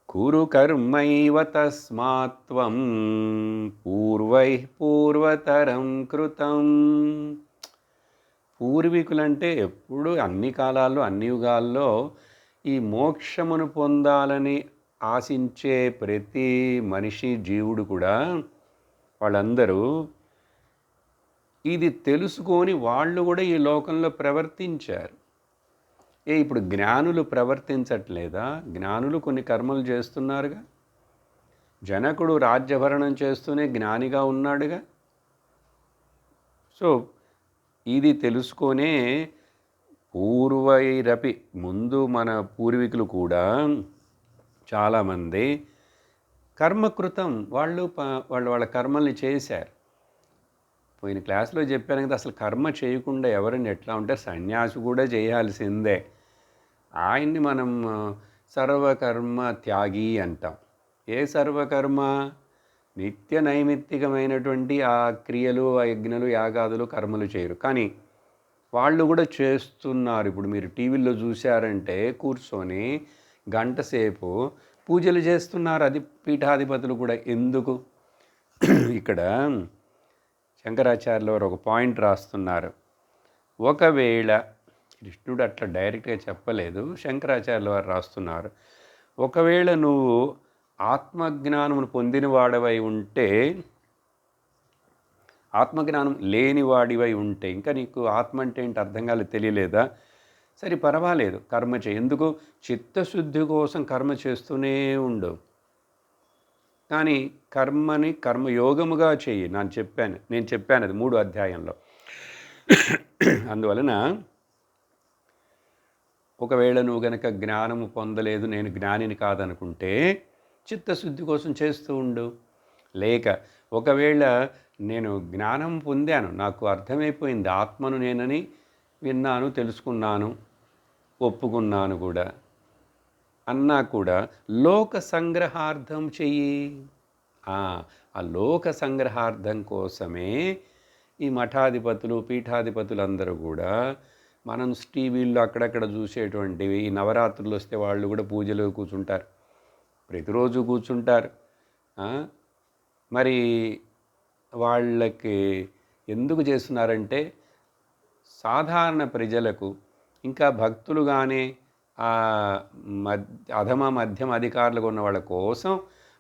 కురు కర్మైవ తస్మాత్వం పూర్వైః పూర్వతరం కృతం. పూర్వీకులంటే ఎప్పుడు అన్ని కాలాల్లో అన్ని యుగాల్లో ఈ మోక్షమును పొందాలని ఆశించే ప్రతి మనిషి జీవుడు కూడా వాళ్ళందరూ ఇది తెలుసుకొని వాళ్ళు కూడా ఈ లోకంలో ప్రవర్తించారు. ఇప్పుడు జ్ఞానులు ప్రవర్తించట్లేదా? జ్ఞానులు కొన్ని కర్మలు చేస్తున్నారుగా. జనకుడు రాజ్యభరణం చేస్తూనే జ్ఞానిగా ఉన్నాడుగా. సో ఇది తెలుసుకొనే పూర్వైరపి ముందు మన పూర్వీకులు కూడా చాలామంది కర్మకృతం వాళ్ళు వాళ్ళ కర్మల్ని చేశారు. పోయిన క్లాస్లో చెప్పాను కదా, అసలు కర్మ చేయకుండా ఎవరైనా ఎట్లా ఉంటారు? సన్యాసి కూడా చేయాల్సిందే. ఆయన్ని మనం సర్వకర్మ త్యాగి అంటాం. ఏ సర్వకర్మ? నిత్య నైమిత్తికమైనటువంటి ఆ క్రియలు, ఆ యజ్ఞలు, యాగాదులు, కర్మలు చేయరు, కానీ వాళ్ళు కూడా చేస్తున్నారు. ఇప్పుడు మీరు టీవీలో చూశారంటే కూర్చొని గంట సేపు పూజలు చేస్తున్నారు. అది పీఠాధిపతులు కూడా. ఎందుకు? ఇక్కడ శంకరాచార్యులు వారు ఒక పాయింట్ రాస్తున్నారు. ఒకవేళ కృష్ణుడు అట్లా డైరెక్ట్గా చెప్పలేదు, శంకరాచార్యుల వారు రాస్తున్నారు. ఒకవేళ నువ్వు ఆత్మజ్ఞానమును పొందినవాడవై ఉంటే, ఆత్మజ్ఞానం లేనివాడివై ఉంటే, ఇంకా నీకు ఆత్మ అంటే ఏంటి అర్థం కాలేదు, తెలియలేదా? సరే పర్వాలేదు, కర్మ చేయి. ఎందుకు? చిత్తశుద్ధి కోసం కర్మ చేస్తూనే ఉండు. కానీ కర్మని కర్మయోగముగా చెయ్యి. నేను చెప్పాను అది 3వ అధ్యాయంలో. అందువలన ఒకవేళ నువ్వు గనక జ్ఞానము పొందలేదు, నేను జ్ఞానిని కాదనుకుంటే చిత్తశుద్ధి కోసం చేస్తూ ఉండు. లేక ఒకవేళ నేను జ్ఞానం పొందాను, నాకు అర్థమైపోయింది, ఆత్మను నేనని విన్నాను, తెలుసుకున్నాను, ఒప్పుకున్నాను కూడా అన్నా కూడా లోక సంగ్రహార్థం చెయ్యి. ఆ లోక సంగ్రహార్థం కోసమే ఈ మఠాధిపతులు, పీఠాధిపతులు అందరూ కూడా మనం టీవీల్లో అక్కడక్కడ చూసేటువంటివి, ఈ నవరాత్రులు వస్తే వాళ్ళు కూడా పూజలు కూర్చుంటారు, ప్రతిరోజు కూర్చుంటారు. మరి వాళ్ళకి ఎందుకు చేస్తున్నారంటే సాధారణ ప్రజలకు, ఇంకా భక్తులు కానీ అధమ మధ్యమ అధికారులుగా ఉన్న వాళ్ళ కోసం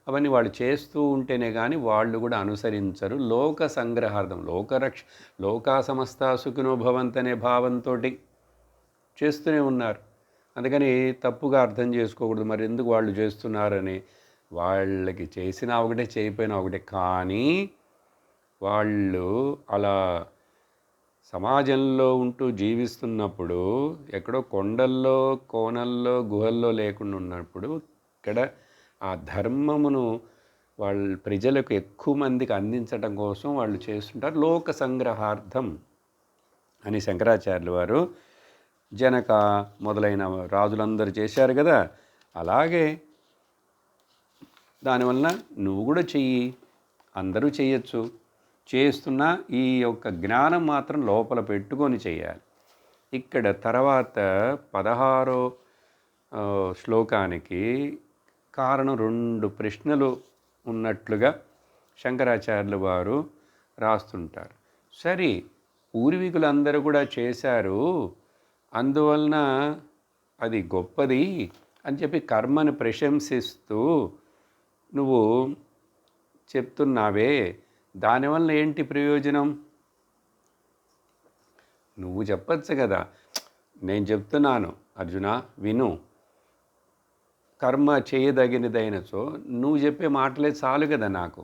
అవన్నీ వాళ్ళు చేస్తూ ఉంటేనే కానీ వాళ్ళు కూడా అనుసరించరు. లోక సంగ్రహార్థం, లోకా సమస్త సుఖినో భవంతనే భావంతో చేస్తూనే ఉన్నారు. అందుకని తప్పుగా అర్థం చేసుకోకూడదు. మరి ఎందుకు వాళ్ళు చేస్తున్నారని. వాళ్ళకి చేసినా ఒకటే, చేయకపోయినా ఒకటే. కానీ వాళ్ళు అలా సమాజంలో ఉంటూ జీవిస్తున్నప్పుడు, ఎక్కడో కొండల్లో, కోనల్లో, గుహల్లో లేకుండా ఉన్నప్పుడు, ఇక్కడ ఆ ధర్మమును వాళ్ళ ప్రజలకు ఎక్కువ మందికి అందించడం కోసం వాళ్ళు చేస్తుంటారు. లోక సంగ్రహార్థం అని శంకరాచార్యులు వారు జనక మొదలైన రాజులందరూ చేశారు కదా. అలాగే దానివల్ల నువ్వు కూడా చెయ్యి, అందరూ చేయొచ్చు. చేస్తున్న ఈ యొక్క జ్ఞానం మాత్రం లోపల పెట్టుకొని చేయాలి. ఇక్కడ తర్వాత 16వ శ్లోకానికి కారణం 2 ప్రశ్నలు ఉన్నట్లుగా శంకరాచార్యులు వారు రాస్తుంటారు. సరే, పూర్వీకులందరూ కూడా చేశారు, అందువలన అది గొప్పది అని చెప్పి కర్మను ప్రశంసిస్తూ నువ్వు చెప్తున్నావే, దానివల్ల ఏంటి ప్రయోజనం? నువ్వు చెప్పచ్చు కదా, నేను చెప్తున్నాను అర్జున విను, కర్మ చేయదగినదైనచో నువ్వు చెప్పే మాటలే చాలు కదా నాకు.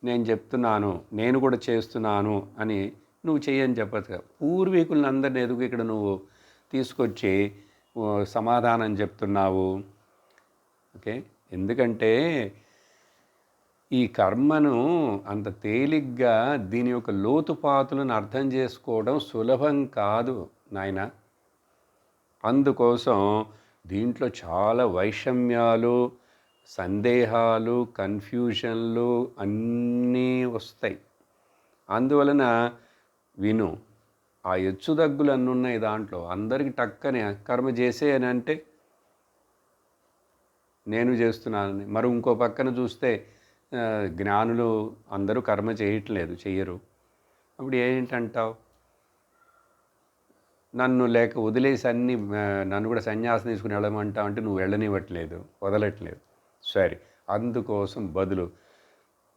నేను చెప్తున్నాను, నేను కూడా చేస్తున్నాను అని నువ్వు చెయ్యని చెప్పచ్చు కదా. పూర్వీకులను అందరిని ఎదుగు ఇక్కడ నువ్వు తీసుకొచ్చి సమాధానం చెప్తున్నావు. ఓకే, ఎందుకంటే ఈ కర్మను అంత తేలిగ్గా దీని యొక్క లోతుపాతులను అర్థం చేసుకోవడం సులభం కాదు నాయన. అందుకోసం దీంట్లో చాలా వైషమ్యాలు, సందేహాలు, కన్ఫ్యూషన్లు అన్నీ వస్తాయి. అందువలన విను. ఆ హెచ్చు తగ్గులు అన్నున్నాయి దాంట్లో. అందరికి టక్కని కర్మ చేసే అని అంటే నేను చేస్తున్నానని. మరి ఇంకో పక్కన చూస్తే జ్ఞానులు అందరూ కర్మ చేయట్లేదు, చెయ్యరు. అప్పుడు ఏంటంటావు? నన్ను లేక వదిలేసి అన్ని నన్ను కూడా సన్యాసం తీసుకుని వెళ్ళమంటావు అంటే నువ్వు వెళ్ళనివ్వట్లేదు, వదలట్లేదు. సరే, అందుకోసం బదులు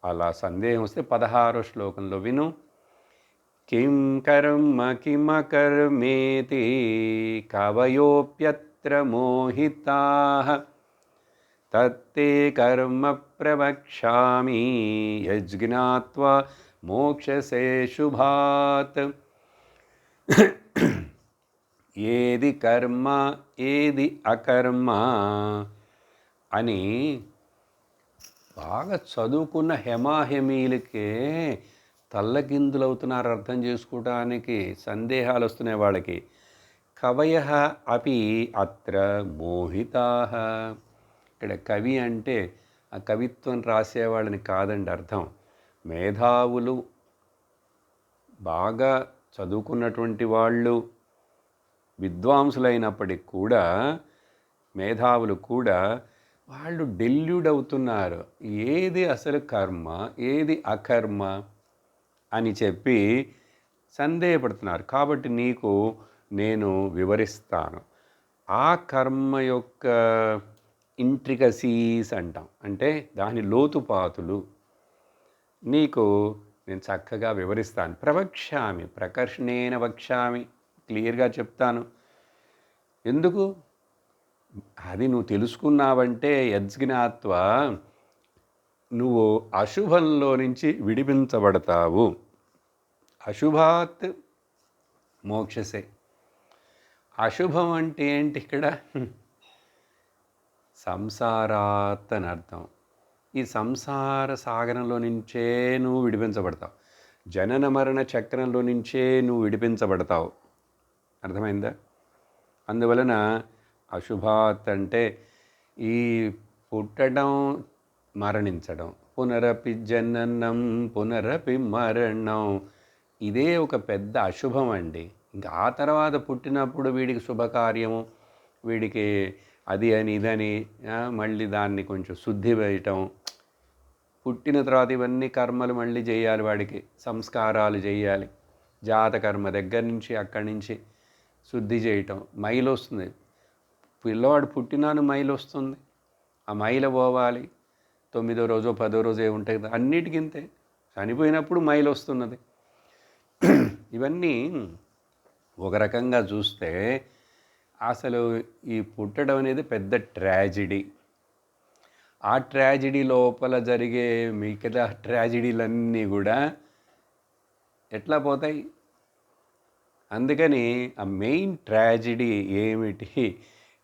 అలా సందేహం వస్తే 16వ శ్లోకంలో విను. కిం కర్మ కిమకర్మేతి కవయోప్యత్ర మోహితాః తత్తే కర్మ ప్రవక్ష్యామి యజ్ఞాత్వా మోక్షసే శుభాత్. ఏది కర్మ ఏది అకర్మ అని బాగా చదువుకున్న హెమాహెమీలకే తల్లకిందులవుతున్నారు అర్థం చేసుకోవడానికి. సందేహాలు వస్తున్నాయి వాళ్ళకి. కవయః అపి అత్ర మోహితాః. ఇక్కడ కవి అంటే ఆ కవిత్వం రాసేవాళ్ళని కాదండి అర్థం. మేధావులు, బాగా చదువుకున్నటువంటి వాళ్ళు, విద్వాంసులైనప్పటికి కూడా, మేధావులు కూడా వాళ్ళు డెల్యూడ్ అవుతున్నారు. ఏది అసలు కర్మ ఏది అకర్మ అని చెప్పి సందేహపడుతున్నారు. కాబట్టి నీకు నేను వివరిస్తాను. ఆ కర్మ యొక్క ఇంట్రికసీస్ అంటాం, అంటే దాని లోతుపాతులు నీకు నేను చక్కగా వివరిస్తాను. ప్రవక్ష్యామి, ప్రకర్షణేన వక్ష్యామి, క్లియర్గా చెప్తాను. ఎందుకు? అది నువ్వు తెలుసుకున్నావంటే యజ్ఞాత్వా నువ్వు అశుభంలో నుంచి విడిపించబడతావు. అశుభాత్ మోక్షసే. అశుభం అంటే ఏంటి ఇక్కడ? సంసారాత్ అని అర్థం. ఈ సంసార సాగరంలో నుంచే నువ్వు విడిపించబడతావు. జనన మరణ చక్రంలో నుంచే నువ్వు విడిపించబడతావు. అర్థమైందా? అందువలన అశుభాత్ అంటే ఈ పుట్టడం, మరణించడం, పునరపి జననం పునరపి మరణం, ఇదే ఒక పెద్ద అశుభం అండి. ఇంకా ఆ తర్వాత పుట్టినప్పుడు వీడికి శుభకార్యము, వీడికి అది అని ఇదని మళ్ళీ దాన్ని కొంచెం శుద్ధి వేయటం, పుట్టిన తర్వాత ఇవన్నీ కర్మలు మళ్ళీ చేయాలి, వాడికి సంస్కారాలు చేయాలి. జాతకర్మ దగ్గర నుంచి అక్కడి నుంచి శుద్ధి చేయటం. మైలు వస్తుంది, పిల్లవాడు పుట్టినాను మైలు వస్తుంది, ఆ మైల పోవాలి. 9వ రోజో 10వ రోజు ఏముంటాయి కదా, అన్నిటికింతే. చనిపోయినప్పుడు మైలు వస్తున్నది. ఇవన్నీ ఒక రకంగా చూస్తే అసలు ఈ పుట్టడం అనేది పెద్ద ట్రాజిడీ. ఆ ట్రాజిడీ లోపల జరిగే మిగతా ట్రాజిడీలన్నీ కూడా ఎట్లా పోతాయి? అందుకని ఆ మెయిన్ ట్రాజిడీ ఏమిటి,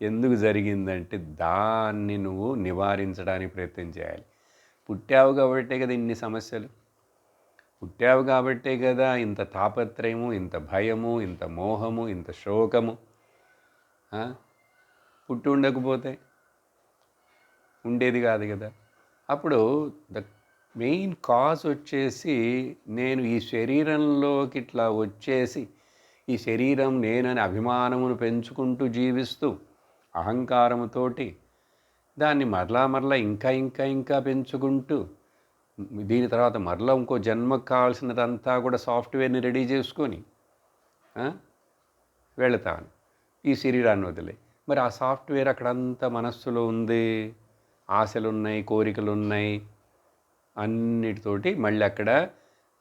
ఎందుకు జరిగిందంటే దాన్ని నువ్వు నివారించడానికి ప్రయత్నం చేయాలి. పుట్టావు కాబట్టే కదా ఇన్ని సమస్యలు, పుట్టావు కాబట్టే కదా ఇంత తాపత్రయము, ఇంత భయము, ఇంత మోహము, ఇంత శోకము. పుట్టి ఉండకపోతే ఉండేది కాదు కదా. అప్పుడు ద మెయిన్ కాజ్ వచ్చేసి నేను ఈ శరీరంలోకి ఇట్లా వచ్చేసి ఈ శరీరం నేనని అభిమానమును పెంచుకుంటూ జీవిస్తూ అహంకారముతోటి దాన్ని మరలా ఇంకా ఇంకా ఇంకా పెంచుకుంటూ దీని తర్వాత మరలా ఇంకో జన్మకు కావాల్సినదంతా కూడా సాఫ్ట్వేర్ని రెడీ చేసుకొని వెళతాను ఈ శరీరాన్ని వదిలే. మరి ఆ సాఫ్ట్వేర్ అక్కడంతా మనస్సులో ఉంది, ఆశలు ఉన్నాయి, కోరికలు ఉన్నాయి, అన్నిటితోటి మళ్ళీ అక్కడ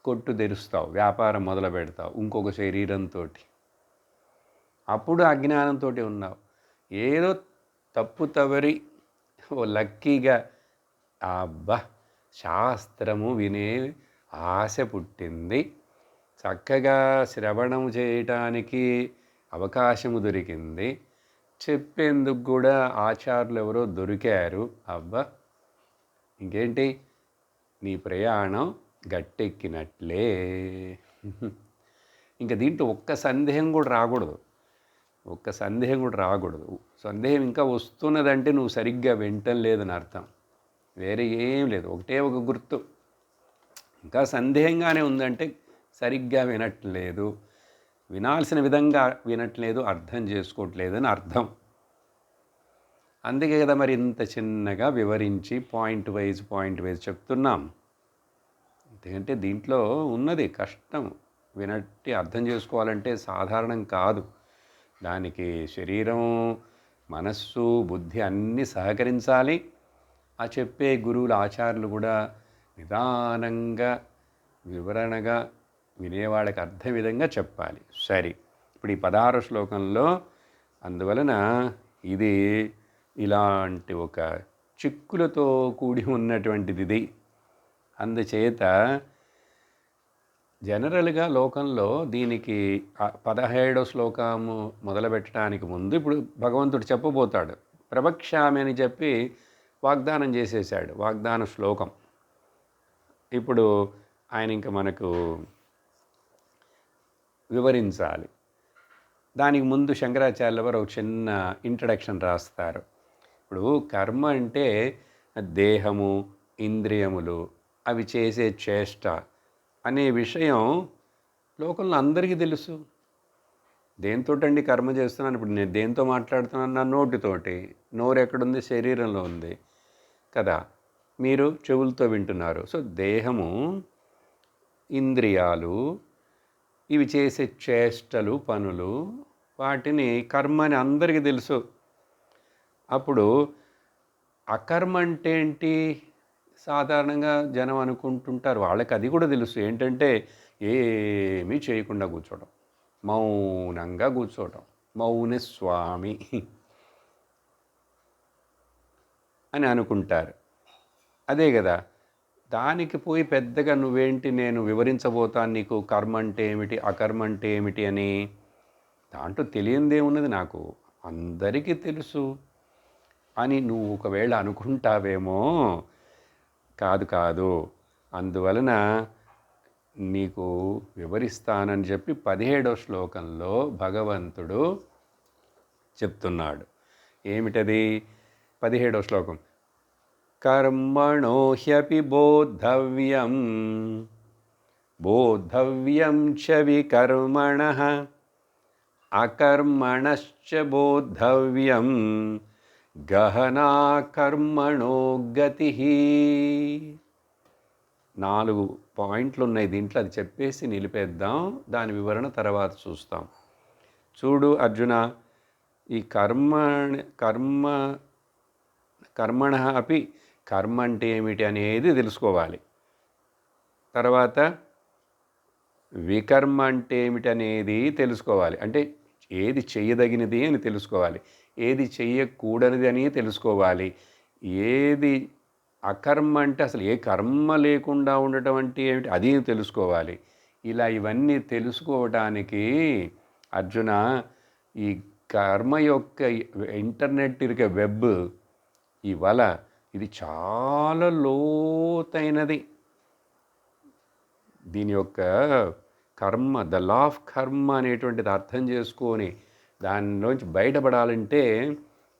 కొట్టు తెరుస్తావు, వ్యాపారం మొదలు పెడతావు ఇంకొక శరీరంతో. అప్పుడు అజ్ఞానంతో ఉన్నావు. ఏదో తప్పు తవరి ఓ లక్కీగా అబ్బా శాస్త్రము వినే ఆశ పుట్టింది, చక్కగా శ్రవణం చేయటానికి అవకాశము దొరికింది, చెప్పేందుకు కూడా ఆచార్యులు ఎవరో దొరికారు. అబ్బా ఇంకేంటి, నీ ప్రయాణం గట్టెక్కినట్లే. ఇంకా దీంట్లో ఒక్క సందేహం కూడా రాకూడదు, ఒక్క సందేహం కూడా రాకూడదు. సందేహం ఇంకా వస్తున్నదంటే నువ్వు సరిగ్గా వింటం లేదని అర్థం, వేరే ఏం లేదు. ఒకటే ఒక గుర్తు, ఇంకా సందేహంగానే ఉందంటే సరిగ్గా వినట్లేదు, వినాల్సిన విధంగా వినట్లేదు, అర్థం చేసుకోవట్లేదు అని అర్థం. అందుకే కదా మరి ఇంత చిన్నగా వివరించి పాయింట్ వైజ్ చెప్తున్నాం. ఎందుకంటే దీంట్లో ఉన్నది కష్టం. వినట్టి అర్థం చేసుకోవాలంటే సాధారణం కాదు. దానికి శరీరం, మనస్సు, బుద్ధి అన్నీ సహకరించాలి. ఆ చెప్పే గురువులు, ఆచార్యులు కూడా నిదానంగా, వివరణగా వినేవాళ్ళకి అర్థం విధంగా చెప్పాలి. సరే, ఇప్పుడు ఈ 16 శ్లోకంలో అందువలన ఇది ఇలాంటి ఒక చిక్కులతో కూడి ఉన్నటువంటిది ఇది. అందుచేత జనరల్గా లోకంలో దీనికి 17వ శ్లోకము మొదలుపెట్టడానికి ముందు ఇప్పుడు భగవంతుడు చెప్పబోతాడు. ప్రవక్ష్యామి అని చెప్పి వాగ్దానం చేసేసాడు. వాగ్దాన శ్లోకం ఇప్పుడు ఆయన ఇంకా మనకు వివరించాలి. దానికి ముందు శంకరాచార్యుల వారు ఒక చిన్న ఇంట్రడక్షన్ రాస్తారు. ఇప్పుడు కర్మ అంటే దేహము, ఇంద్రియములు, అవి చేసే చేష్ట అనే విషయం లోకంలో అందరికీ తెలుసు. దేంతోటండి కర్మ చేస్తున్నాను? ఇప్పుడు నేను దేంతో మాట్లాడుతున్నాను? నా నోటితోటి. నోరు ఎక్కడుంది? శరీరంలో ఉంది కదా. మీరు చెవులతో వింటున్నారు. సో దేహము, ఇంద్రియాలు, ఇవి చేసే చేష్టలు, పనులు, వాటిని కర్మ అని అందరికీ తెలుసు. అప్పుడు అకర్మ అంటే ఏంటి? సాధారణంగా జనం అనుకుంటుంటారు, వాళ్ళకి అది కూడా తెలుసు. ఏంటంటే ఏమీ చేయకుండా కూర్చోవడం, మౌనంగా కూర్చోవడం, మౌన స్వామి అని అనుకుంటారు. అదే కదా. దానికి పోయి పెద్దగా నువ్వేంటి, నేను వివరించబోతాను నీకు కర్మ అంటే ఏమిటి, అకర్మ అంటే ఏమిటి అని. దాంట్లో తెలియందేమున్నది, నాకు అందరికీ తెలుసు అని నువ్వు ఒకవేళ అనుకుంటావేమో. కాదు. అందువలన నీకు వివరిస్తానని చెప్పి 17వ శ్లోకంలో భగవంతుడు చెప్తున్నాడు. ఏమిటది? 17వ శ్లోకం. కర్మణో హ్యపి బోద్ధవ్యం చ వికర్మణః అకర్మణశ్చ బోద్ధవ్యం గహనా కర్మణో గతి. 4 పాయింట్లు ఉన్నాయి దీంట్లో. అది చెప్పేసి నిలిపేద్దాం, దాని వివరణ తర్వాత చూస్తాం. చూడు అర్జున, ఈ కర్మణ అపి, కర్మ అంటే ఏమిటి అనేది తెలుసుకోవాలి. తర్వాత వికర్మ అంటే ఏమిటి అనేది తెలుసుకోవాలి. అంటే ఏది చేయదగినది అని తెలుసుకోవాలి, ఏది చెయ్యకూడనిది అని తెలుసుకోవాలి. ఏది అకర్మ అంటే అసలు ఏ కర్మ లేకుండా ఉండటం అంటే ఏమిటి అది తెలుసుకోవాలి. ఇలా ఇవన్నీ తెలుసుకోవడానికి అర్జున, ఈ కర్మ యొక్క ఇంటర్నెట్ ఇరుక వెబ్, ఈ వల, ఇది చాలా లోతైనది. దీని యొక్క కర్మ, ద లా ఆఫ్ కర్మ అనేటువంటిది అర్థం చేసుకొని దానిలోంచి బయటపడాలంటే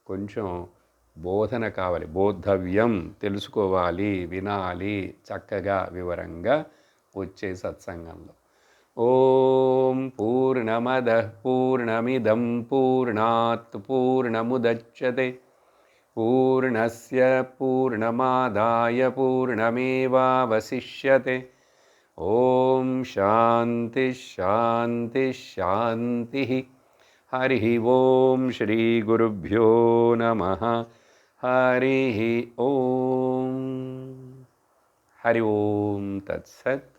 కొంచెం బోధన కావాలి. బోద్ధవ్యం, తెలుసుకోవాలి, వినాలి చక్కగా వివరంగా వచ్చే సత్సంగంలో. ఓం పూర్ణమదః పూర్ణమిదం పూర్ణాత్ పూర్ణముదచ్యతే పూర్ణస్య పూర్ణమాదాయ పూర్ణమేవావశిష్యతే. ఓం శాంతి శాంతి శాంతి. హరి ఓం శ్రీ గురుభ్యో నమః. హరి ఓం. హరి ఓం తత్సత్.